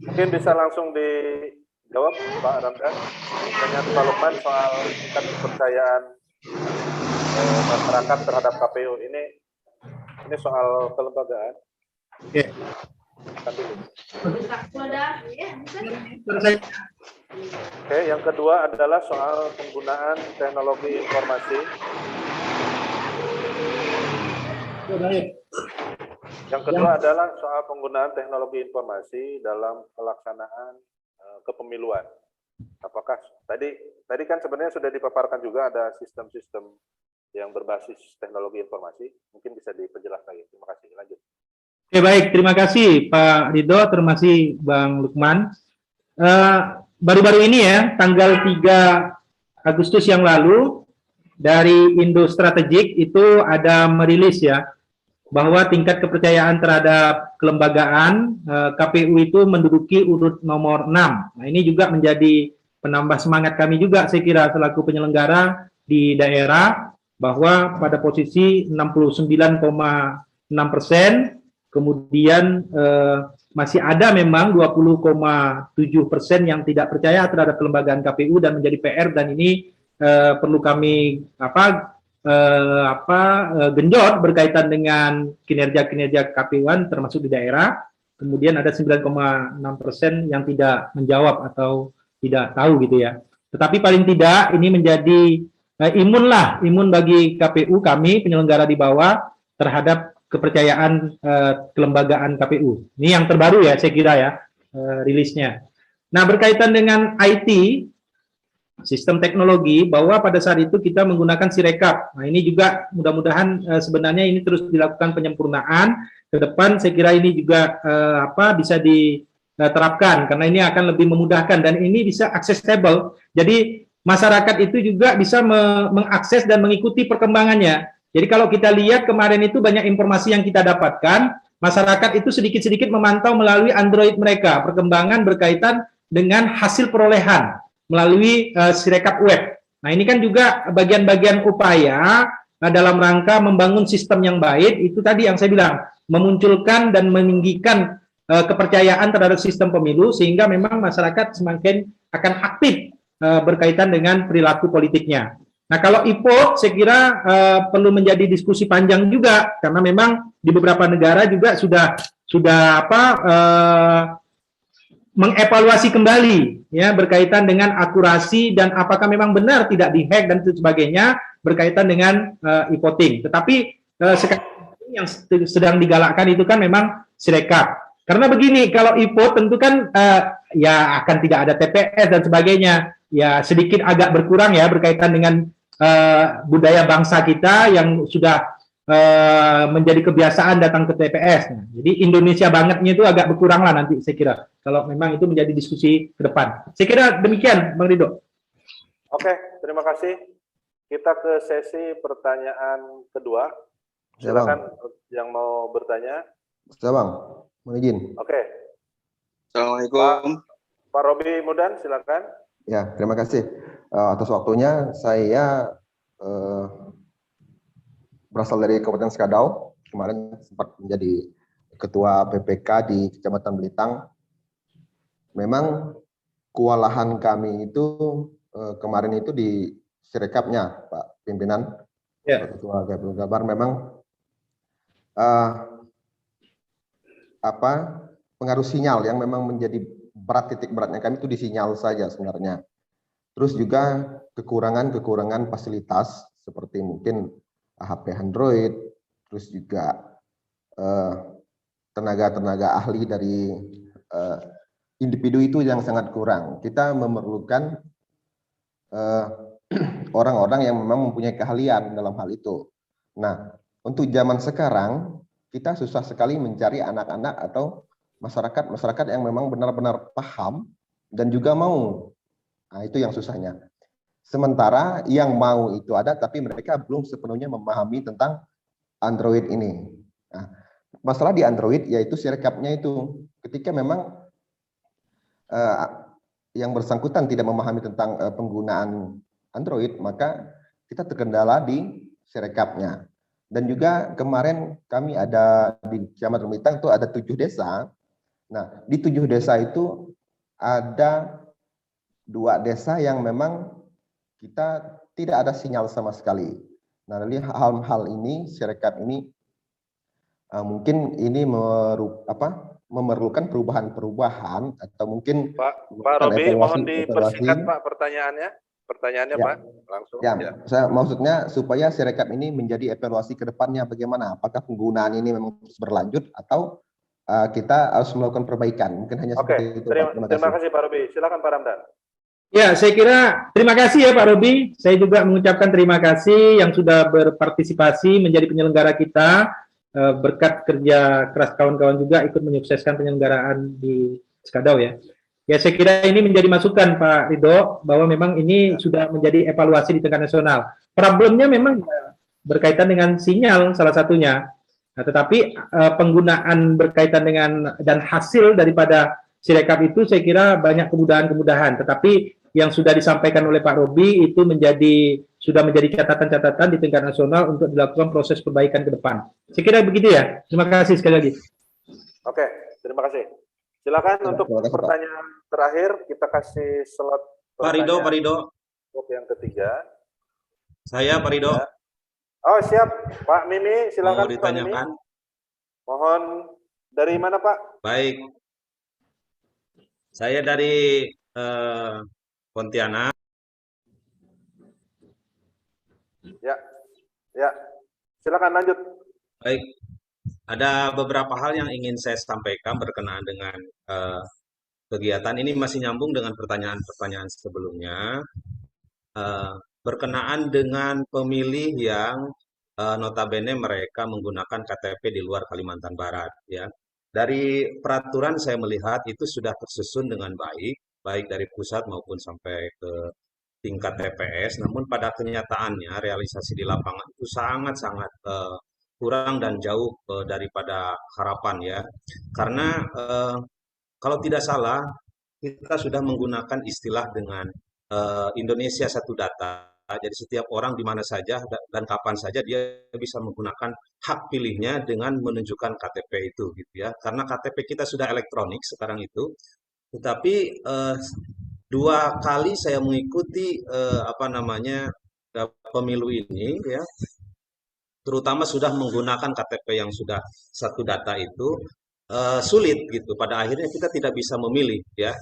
Mungkin bisa langsung dijawab Pak Ramdan. Pertanyaan Pak Lukman soal tingkat kepercayaan masyarakat terhadap KPU ini soal kelembagaan. Oke. Oke, yang kedua adalah soal penggunaan teknologi informasi. Yang kedua adalah soal penggunaan teknologi informasi dalam pelaksanaan kepemiluan. Apakah tadi kan sebenarnya sudah dipaparkan juga ada sistem-sistem yang berbasis teknologi informasi, mungkin bisa diperjelas lagi. Terima kasih. Lanjut. Oke, baik, terima kasih Pak Ridho, terima kasih Bang Lukman. Baru-baru ini ya, tanggal 3 Agustus yang lalu, dari Indo Strategik itu ada merilis ya, bahwa tingkat kepercayaan terhadap kelembagaan KPU itu menduduki urut nomor 6. Nah, ini juga menjadi penambah semangat kami juga, saya kira, selaku penyelenggara di daerah, bahwa pada posisi 69,6%, kemudian masih ada memang 20,7% yang tidak percaya terhadap kelembagaan KPU dan menjadi PR, dan ini perlu kami genjot berkaitan dengan kinerja KPU-an termasuk di daerah. Kemudian ada 9,6% yang tidak menjawab atau tidak tahu gitu ya. Tetapi paling tidak ini menjadi imun bagi KPU, kami penyelenggara di bawah, terhadap kepercayaan kelembagaan KPU. Ini yang terbaru ya, saya kira ya, rilisnya. Nah, berkaitan dengan IT, sistem teknologi, bahwa pada saat itu kita menggunakan Sirekap. Nah, ini juga mudah-mudahan sebenarnya ini terus dilakukan penyempurnaan. Ke depan saya kira ini juga bisa diterapkan, karena ini akan lebih memudahkan dan ini bisa accessible. Jadi masyarakat itu juga bisa mengakses dan mengikuti perkembangannya. Jadi kalau kita lihat kemarin itu banyak informasi yang kita dapatkan, masyarakat itu sedikit-sedikit memantau melalui Android mereka, perkembangan berkaitan dengan hasil perolehan melalui Sirekap web. Nah, ini kan juga bagian-bagian upaya dalam rangka membangun sistem yang baik, itu tadi yang saya bilang, memunculkan dan meninggikan kepercayaan terhadap sistem pemilu, sehingga memang masyarakat semakin akan aktif berkaitan dengan perilaku politiknya. Nah, kalau IPO saya kira perlu menjadi diskusi panjang juga, karena memang di beberapa negara juga sudah mengevaluasi kembali ya berkaitan dengan akurasi dan apakah memang benar tidak dihack dan sebagainya berkaitan dengan e-voting. Tetapi sekarang yang sedang digalakkan itu kan memang Sirekap. Karena begini, kalau IPO tentu kan ya akan tidak ada TPS dan sebagainya. Ya sedikit agak berkurang ya berkaitan dengan budaya bangsa kita yang sudah menjadi kebiasaan datang ke TPS. Nah, jadi Indonesia bangetnya itu agak berkurang lah nanti saya kira, kalau memang itu menjadi diskusi ke depan. Saya kira demikian, Bang Ridho. Oke, terima kasih. Kita ke sesi pertanyaan kedua. Silakan yang mau bertanya. Sudah Bang, mohon izin. Oke. Assalamualaikum. Pak Robi Mudan, silakan. Ya, terima kasih atas waktunya. Saya berasal dari Kabupaten Skadau, kemarin sempat menjadi ketua PPK di Kecamatan Belitang. Memang kewalahan kami itu kemarin itu di Sirekapnya, Pak Pimpinan, Ketua KPU Jabar, memang pengaruh sinyal yang memang menjadi titik beratnya kami itu di sinyal saja sebenarnya. Terus juga kekurangan fasilitas seperti mungkin HP Android, terus juga tenaga ahli dari individu itu yang sangat kurang. Kita memerlukan orang-orang yang memang mempunyai keahlian dalam hal itu. Nah, untuk zaman sekarang kita susah sekali mencari anak-anak atau masyarakat yang memang benar-benar paham dan juga mau. Nah, itu yang susahnya. Sementara yang mau itu ada, tapi mereka belum sepenuhnya memahami tentang Android ini. Nah, masalah di Android yaitu sirekapnya itu. Ketika memang yang bersangkutan tidak memahami tentang penggunaan Android, maka kita terkendala di sirekapnya. Dan juga kemarin kami ada di Kecamatan Rumitang itu ada 7 desa. Nah, di 7 desa itu ada 2 desa yang memang kita tidak ada sinyal sama sekali. Nah, dari hal-hal ini, sirekap ini mungkin ini memerlukan perubahan atau mungkin Pak Robi, mohon dipersingkat Pak pertanyaannya. Pertanyaannya ya, Pak, langsung. Ya, saya maksudnya supaya sirekap ini menjadi evaluasi ke depannya bagaimana? Apakah penggunaan ini memang terus berlanjut atau kita harus melakukan perbaikan? Mungkin hanya seperti itu. Terima kasih Pak Robi. Silakan Pak Ramdan. Ya, saya kira terima kasih ya Pak Robi. Saya juga mengucapkan terima kasih yang sudah berpartisipasi menjadi penyelenggara kita. Berkat kerja keras kawan-kawan juga ikut menyukseskan penyelenggaraan di Sekadau ya. Ya, saya kira ini menjadi masukan Pak Ridho bahwa memang ini sudah menjadi evaluasi di tingkat nasional. Problemnya memang berkaitan dengan sinyal salah satunya. Nah, tetapi penggunaan berkaitan dengan dan hasil daripada sirekap itu saya kira banyak kemudahan-kemudahan. Tetapi yang sudah disampaikan oleh Pak Robi itu sudah menjadi catatan-catatan di tingkat nasional untuk dilakukan proses perbaikan ke depan. Saya kira begitu ya. Terima kasih sekali lagi. Oke, terima kasih. Silakan untuk pertanyaan terakhir kita kasih slot Pak Ridho. Untuk yang ketiga. Saya Pak Ridho. Oh siap, Pak Mimi, silakan. Mau ditanyakan? Pak Mimi. Mohon dari mana Pak? Baik. Saya dari Pontianak. Ya, silakan lanjut. Baik. Ada beberapa hal yang ingin saya sampaikan berkenaan dengan kegiatan ini, masih nyambung dengan pertanyaan-pertanyaan sebelumnya, berkenaan dengan pemilih yang notabene mereka menggunakan KTP di luar Kalimantan Barat. Ya, dari peraturan saya melihat itu sudah tersusun dengan baik dari pusat maupun sampai ke tingkat TPS. Namun pada kenyataannya realisasi di lapangan itu sangat-sangat kurang dan jauh daripada harapan ya. Karena kalau tidak salah kita sudah menggunakan istilah dengan Indonesia satu data. Jadi setiap orang di mana saja dan kapan saja dia bisa menggunakan hak pilihnya dengan menunjukkan KTP itu gitu ya. Karena KTP kita sudah elektronik sekarang itu. Tetapi 2 kali saya mengikuti pemilu ini ya, terutama sudah menggunakan KTP yang sudah satu data itu sulit gitu. Pada akhirnya kita tidak bisa memilih ya.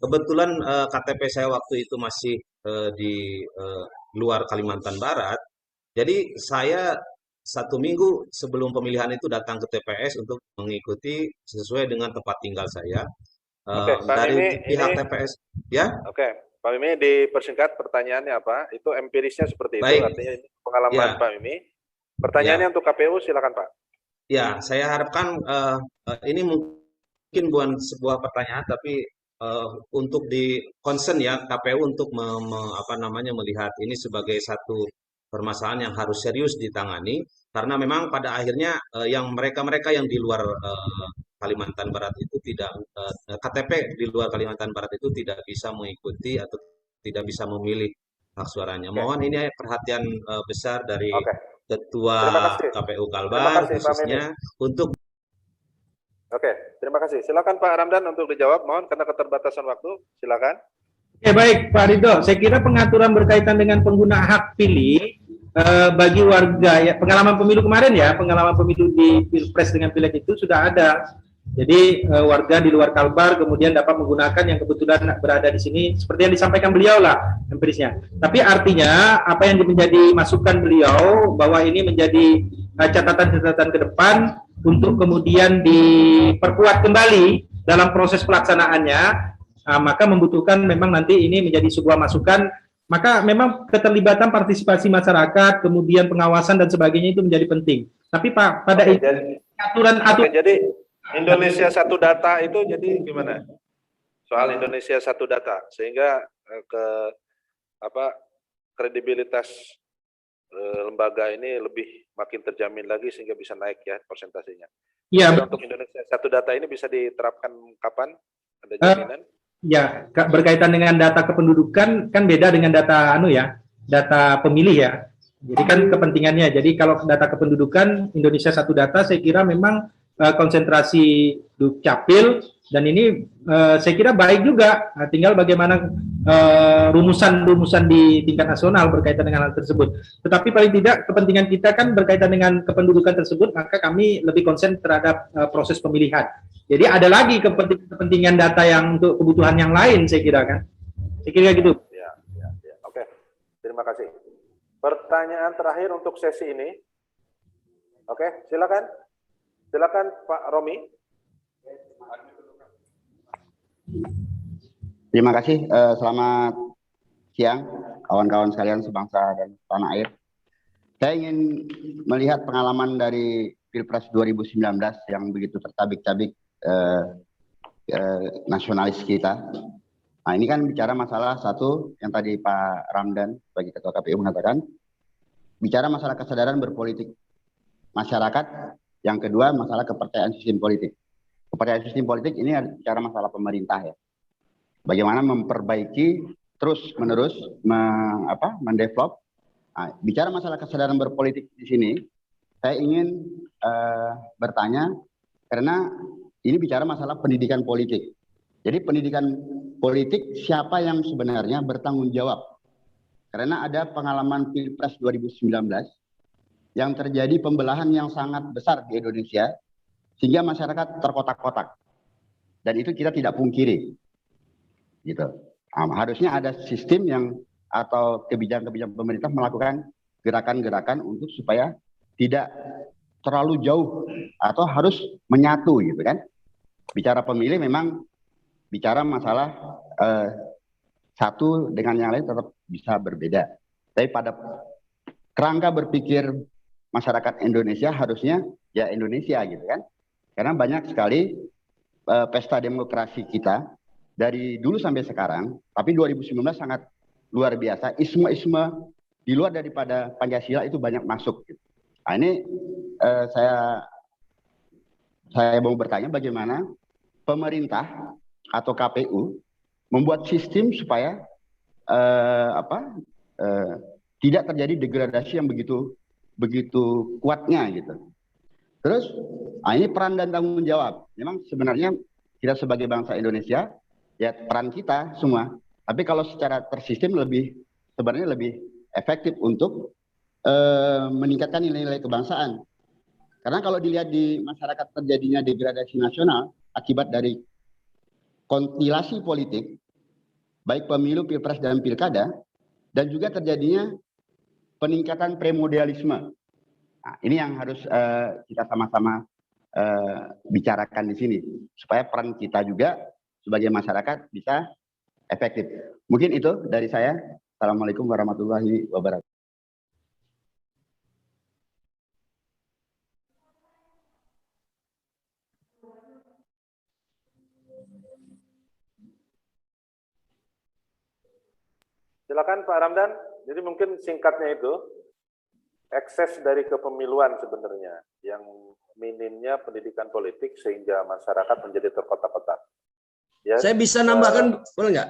Kebetulan KTP saya waktu itu masih di luar Kalimantan Barat. Jadi saya 1 minggu sebelum pemilihan itu datang ke TPS untuk mengikuti sesuai dengan tempat tinggal saya. Oke, Pak dari Mimi, pihak TPS ya. Oke, Pak Mimi dipersingkat pertanyaannya apa? Itu empirisnya seperti itu, artinya ini pengalaman Pak Mimi. Pertanyaannya untuk KPU, silakan Pak. Ya, saya harapkan ini mungkin bukan sebuah pertanyaan, tapi untuk di concern ya KPU untuk melihat ini sebagai satu permasalahan yang harus serius ditangani, karena memang pada akhirnya yang mereka yang di luar Kalimantan Barat itu tidak KTP di luar Kalimantan Barat itu tidak bisa mengikuti atau tidak bisa memilih hak suaranya. Mohon ini perhatian besar dari Ketua KPU Kalbar khususnya untuk. Oke, terima kasih. Silakan Pak Ramdan untuk dijawab. Mohon karena keterbatasan waktu. Silakan. Ya baik Pak Ridho, saya kira pengaturan berkaitan dengan pengguna hak pilih bagi warga ya, pengalaman pemilu kemarin ya, pengalaman pemilu di Pilpres dengan Pileg itu sudah ada Jadi warga di luar Kalbar kemudian dapat menggunakan yang kebetulan berada di sini seperti yang disampaikan beliau lah empirisnya. Tapi artinya apa yang menjadi masukan beliau bahwa ini menjadi catatan-catatan ke depan untuk kemudian diperkuat kembali dalam proses pelaksanaannya, maka membutuhkan memang nanti ini menjadi sebuah masukan. Maka memang keterlibatan partisipasi masyarakat, kemudian pengawasan dan sebagainya itu menjadi penting. Tapi Pak, pada aturan-aturan. Jadi Indonesia Satu Data itu jadi gimana? Soal Indonesia Satu Data sehingga kredibilitas lembaga ini lebih makin terjamin lagi sehingga bisa naik ya persentasenya. Iya. Untuk Indonesia Satu Data ini bisa diterapkan kapan? Ada jaminan? Ya, berkaitan dengan data kependudukan kan beda dengan data data pemilih ya. Jadi kan kepentingannya. Jadi kalau data kependudukan Indonesia Satu Data saya kira memang konsentrasi Dukcapil dan ini saya kira baik juga. Nah, tinggal bagaimana rumusan-rumusan di tingkat nasional berkaitan dengan hal tersebut. Tetapi paling tidak kepentingan kita kan berkaitan dengan kependudukan tersebut, maka kami lebih konsen terhadap proses pemilihan. Jadi ada lagi kepentingan data yang untuk kebutuhan yang lain saya kira kan. Saya kira gitu. Ya. Oke. Terima kasih. Pertanyaan terakhir untuk sesi ini. Oke, silakan. Silakan Pak Romi. Terima kasih. Selamat siang kawan-kawan sekalian sebangsa dan tanah air. Saya ingin melihat pengalaman dari Pilpres 2019 yang begitu tertabik-tabik nasionalis kita. Nah, ini kan bicara masalah satu yang tadi Pak Ramdan sebagai Ketua KPU mengatakan, bicara masalah kesadaran berpolitik masyarakat. Yang kedua masalah kepercayaan sistem politik. Kepercayaan sistem politik ini bicara masalah pemerintah ya. Bagaimana memperbaiki terus-menerus mendevelop. Nah, bicara masalah kesadaran berpolitik di sini, saya ingin bertanya karena ini bicara masalah pendidikan politik. Jadi pendidikan politik siapa yang sebenarnya bertanggung jawab? Karena ada pengalaman Pilpres 2019 yang terjadi pembelahan yang sangat besar di Indonesia sehingga masyarakat terkotak-kotak. Dan itu kita tidak pungkiri. Gitu. Nah, harusnya ada sistem yang atau kebijakan-kebijakan pemerintah melakukan gerakan-gerakan untuk supaya tidak terlalu jauh atau harus menyatu gitu kan. Bicara pemilih memang bicara masalah satu dengan yang lain tetap bisa berbeda. Tapi pada kerangka berpikir masyarakat Indonesia harusnya ya Indonesia gitu kan. Karena banyak sekali pesta demokrasi kita dari dulu sampai sekarang, tapi 2019 sangat luar biasa. Isme-isme di luar daripada Pancasila itu banyak masuk. Gitu. Nah, ini saya mau bertanya bagaimana pemerintah atau KPU membuat sistem supaya tidak terjadi degradasi yang begitu kuatnya gitu. Terus, ini peran dan tanggung jawab. Memang sebenarnya kita sebagai bangsa Indonesia, ya peran kita semua. Tapi kalau secara tersistem sebenarnya lebih efektif untuk meningkatkan nilai-nilai kebangsaan. Karena kalau dilihat di masyarakat terjadinya degradasi nasional akibat dari konstelasi politik, baik pemilu, pilpres, dan pilkada, dan juga terjadinya peningkatan premodialisme. Nah, ini yang harus kita sama-sama bicarakan di sini supaya peran kita juga sebagai masyarakat bisa efektif. Mungkin itu dari saya. Assalamualaikum warahmatullahi wabarakatuh. Silakan Pak Ramdan. Jadi mungkin singkatnya itu ekses dari kepemiluan sebenarnya yang minimnya pendidikan politik sehingga masyarakat menjadi terkotak-kotak. Ya, saya bisa nambahkan, boleh nggak?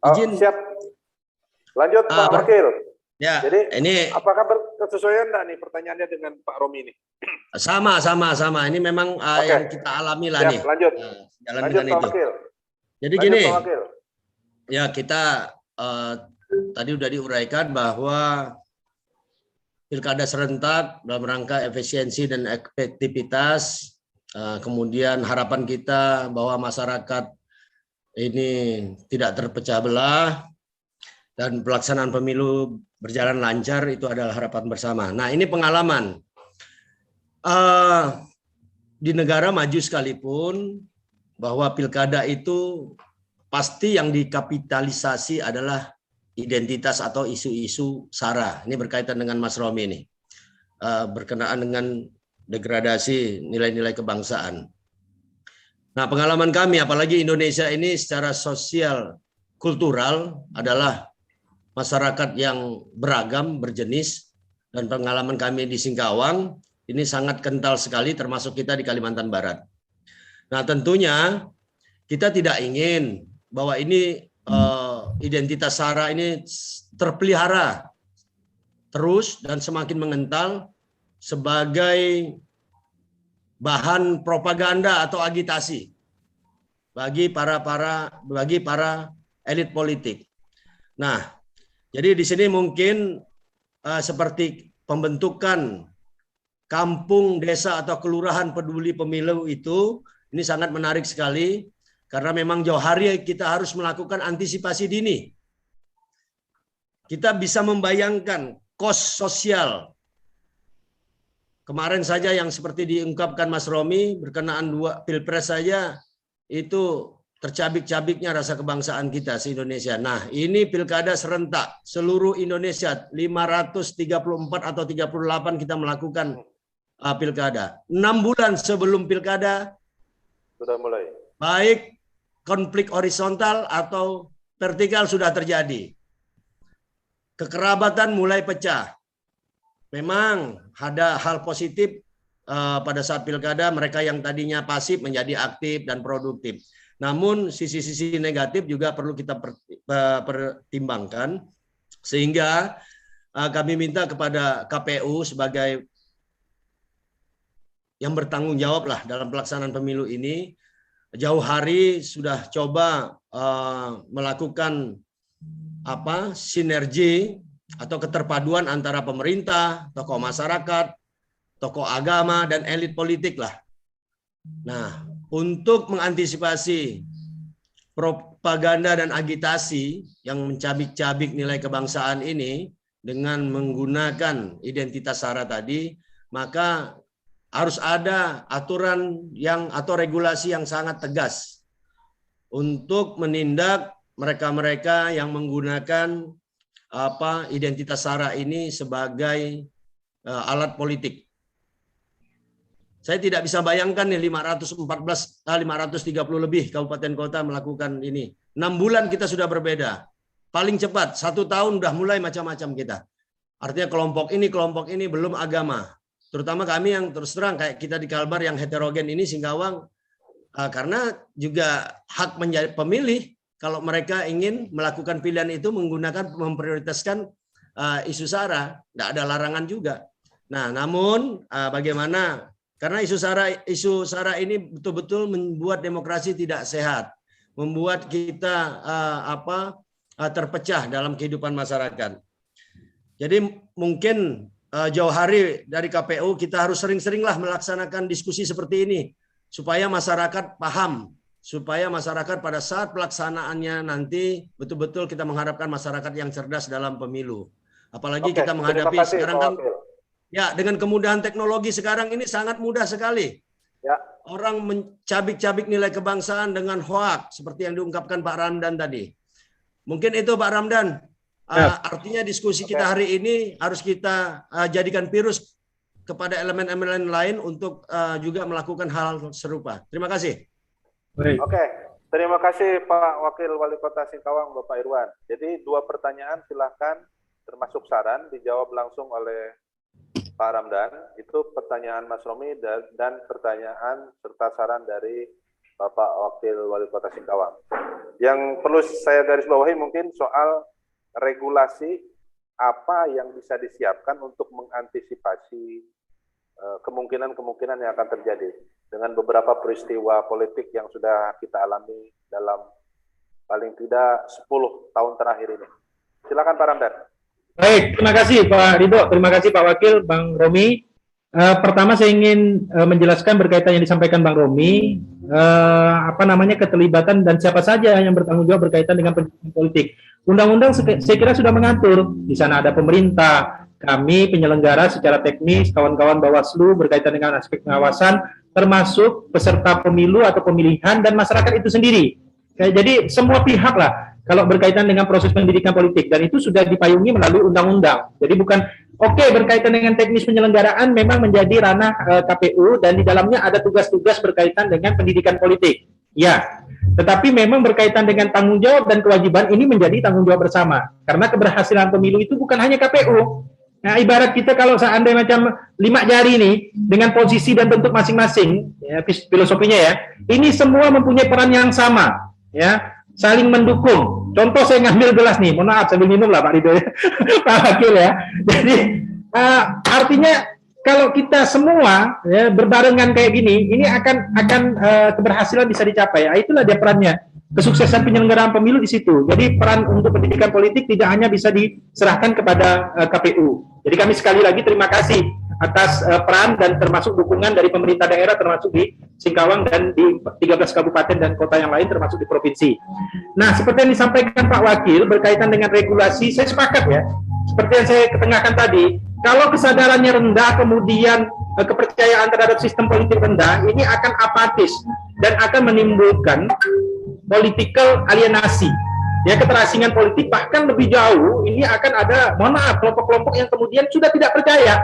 Izin. Siap. Lanjut Pak Wakil. Ya. Jadi ini apakah berkesesuaian enggak nih pertanyaannya dengan Pak Romi ini? Sama. Ini memang yang kita alami lah. Siap, nih. Lanjut. Jalan lanjut dengan Pak itu. Wakil. Jadi lanjut, gini. Pak Wakil. Ya kita tadi sudah diuraikan bahwa pilkada serentak dalam rangka efisiensi dan efektivitas Kemudian harapan kita bahwa masyarakat ini tidak terpecah belah dan pelaksanaan pemilu berjalan lancar, itu adalah harapan bersama. Nah, ini pengalaman. Di negara maju sekalipun, bahwa pilkada itu pasti yang dikapitalisasi adalah identitas atau isu-isu SARA. Ini berkaitan dengan Mas Romi ini, berkenaan dengan degradasi nilai-nilai kebangsaan. Nah, pengalaman kami, apalagi Indonesia ini secara sosial kultural adalah masyarakat yang beragam, berjenis, dan pengalaman kami di Singkawang ini sangat kental sekali, termasuk kita di Kalimantan Barat. Nah, tentunya kita tidak ingin bahwa ini identitas SARA ini terpelihara terus dan semakin mengental sebagai bahan propaganda atau agitasi bagi para elit politik. Nah, jadi di sini mungkin seperti pembentukan kampung, desa, atau kelurahan peduli pemilu itu, ini sangat menarik sekali, karena memang jauh hari kita harus melakukan antisipasi dini. Kita bisa membayangkan kos sosial. Kemarin saja yang seperti diungkapkan Mas Romi, berkenaan 2 pilpres saja, itu tercabik-cabiknya rasa kebangsaan kita se-Indonesia. Nah, ini pilkada serentak, seluruh Indonesia, 534 atau 38 kita melakukan pilkada. 6 bulan sebelum pilkada Sudah mulai. baik konflik horizontal atau vertikal sudah terjadi. Kekerabatan mulai pecah. Memang ada hal positif pada saat pilkada, mereka yang tadinya pasif menjadi aktif dan produktif. Namun sisi-sisi negatif juga perlu kita pertimbangkan, sehingga kami minta kepada KPU sebagai yang bertanggung jawab lah dalam pelaksanaan pemilu ini, jauh hari sudah coba melakukan sinergi atau keterpaduan antara pemerintah, tokoh masyarakat, tokoh agama, dan elit politik lah. Nah, untuk mengantisipasi propaganda dan agitasi yang mencabik-cabik nilai kebangsaan ini dengan menggunakan identitas SARA tadi, maka harus ada aturan atau regulasi yang sangat tegas untuk menindak mereka-mereka yang menggunakan identitas SARA ini sebagai alat politik. Saya tidak bisa bayangkan nih 530 lebih kabupaten kota melakukan ini. 6 bulan kita sudah berbeda. Paling cepat 1 tahun udah mulai macam-macam kita. Artinya kelompok ini belum agama. Terutama kami yang terus terang kayak kita di Kalbar yang heterogen ini, Singkawang, karena juga hak menjadi pemilih kalau mereka ingin melakukan pilihan itu memprioritaskan isu SARA, tidak ada larangan juga. Nah, namun bagaimana? Karena isu SARA ini betul-betul membuat demokrasi tidak sehat, membuat kita terpecah dalam kehidupan masyarakat. Jadi mungkin jauh hari dari KPU kita harus sering-seringlah melaksanakan diskusi seperti ini supaya masyarakat paham, supaya masyarakat pada saat pelaksanaannya nanti betul-betul kita mengharapkan masyarakat yang cerdas dalam pemilu. Apalagi kita menghadapi sekarang kan ya dengan kemudahan teknologi sekarang ini sangat mudah sekali. Ya. Orang mencabik-cabik nilai kebangsaan dengan hoak seperti yang diungkapkan Pak Ramdan tadi. Mungkin itu Pak Ramdan. Artinya diskusi kita hari ini harus kita jadikan virus kepada elemen-elemen lain untuk juga melakukan hal serupa. Terima kasih. Baik. Oke, terima kasih Pak Wakil Wali Kota Singkawang, Bapak Irwan. Jadi 2 pertanyaan silahkan, termasuk saran, dijawab langsung oleh Pak Ramdan. Itu pertanyaan Mas Romi dan pertanyaan serta saran dari Bapak Wakil Wali Kota Singkawang. Yang perlu saya garis bawahi mungkin soal regulasi apa yang bisa disiapkan untuk mengantisipasi kemungkinan-kemungkinan yang akan terjadi dengan beberapa peristiwa politik yang sudah kita alami dalam paling tidak 10 tahun terakhir ini. Silakan Pak Ramdan. Baik, terima kasih Pak Ridho, terima kasih Pak Wakil, Bang Romi. Pertama saya ingin menjelaskan berkaitan yang disampaikan Bang Romi, keterlibatan dan siapa saja yang bertanggung jawab berkaitan dengan pendidikan politik. Undang-undang saya kira sudah mengatur. Di sana ada pemerintah, kami penyelenggara secara teknis, kawan-kawan Bawaslu berkaitan dengan aspek pengawasan, termasuk peserta pemilu atau pemilihan dan masyarakat itu sendiri. Jadi semua pihak lah kalau berkaitan dengan proses pendidikan politik, dan itu sudah dipayungi melalui undang-undang. Jadi bukan berkaitan dengan teknis penyelenggaraan memang menjadi ranah KPU, dan di dalamnya ada tugas-tugas berkaitan dengan pendidikan politik. Ya, tetapi memang berkaitan dengan tanggung jawab dan kewajiban ini menjadi tanggung jawab bersama. Karena keberhasilan pemilu itu bukan hanya KPU. Nah, ibarat kita kalau seandainya macam 5 jari nih dengan posisi dan bentuk masing-masing, ya, filosofinya ya, ini semua mempunyai peran yang sama, ya, saling mendukung. Contoh saya ngambil gelas nih, mohon maaf sambil minum lah Pak Ridho ya, Pak Wakil ya. Jadi artinya kalau kita semua ya, berbarengan kayak gini, ini akan keberhasilan bisa dicapai. Itulah dia perannya. Kesuksesan penyelenggaraan pemilu di situ. Jadi peran untuk pendidikan politik tidak hanya bisa diserahkan kepada KPU. Jadi kami sekali lagi terima kasih atas peran dan termasuk dukungan dari pemerintah daerah, termasuk di Singkawang dan di 13 kabupaten dan kota yang lain, termasuk di provinsi. Nah, seperti yang disampaikan Pak Wakil berkaitan dengan regulasi, saya sepakat ya. Seperti yang saya ketengahkan tadi, kalau kesadarannya rendah, kemudian kepercayaan terhadap sistem politik rendah, ini akan apatis dan akan menimbulkan political alienasi, ya, keterasingan politik. Bahkan lebih jauh, ini akan ada, mohon maaf, kelompok-kelompok yang kemudian sudah tidak percaya.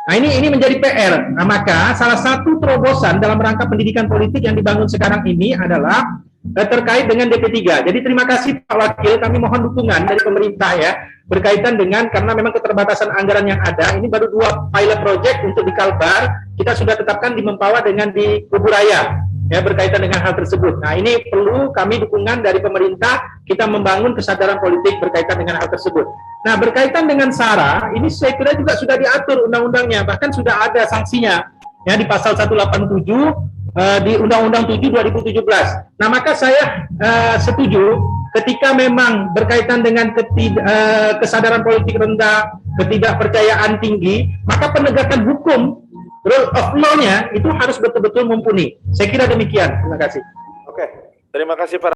Nah, ini menjadi PR. Nah, maka salah satu terobosan dalam rangka pendidikan politik yang dibangun sekarang ini adalah terkait dengan DP3. Jadi terima kasih Pak Wakil, kami mohon dukungan dari pemerintah ya, berkaitan dengan, karena memang keterbatasan anggaran yang ada, ini baru 2 pilot project untuk di Kalbar, kita sudah tetapkan di Mempawah dengan di Kuburaya, ya, berkaitan dengan hal tersebut. Nah, ini perlu kami dukungan dari pemerintah, kita membangun kesadaran politik berkaitan dengan hal tersebut. Nah, berkaitan dengan SARA, ini saya kira juga sudah diatur undang-undangnya, bahkan sudah ada sanksinya, ya, di pasal 187, di Undang-Undang 7 2017. Nah, maka saya setuju ketika memang berkaitan dengan kesadaran politik rendah, ketidakpercayaan tinggi, maka penegakan hukum, rule of law-nya itu harus betul-betul mumpuni. Saya kira demikian. Terima kasih. Oke, terima kasih Pak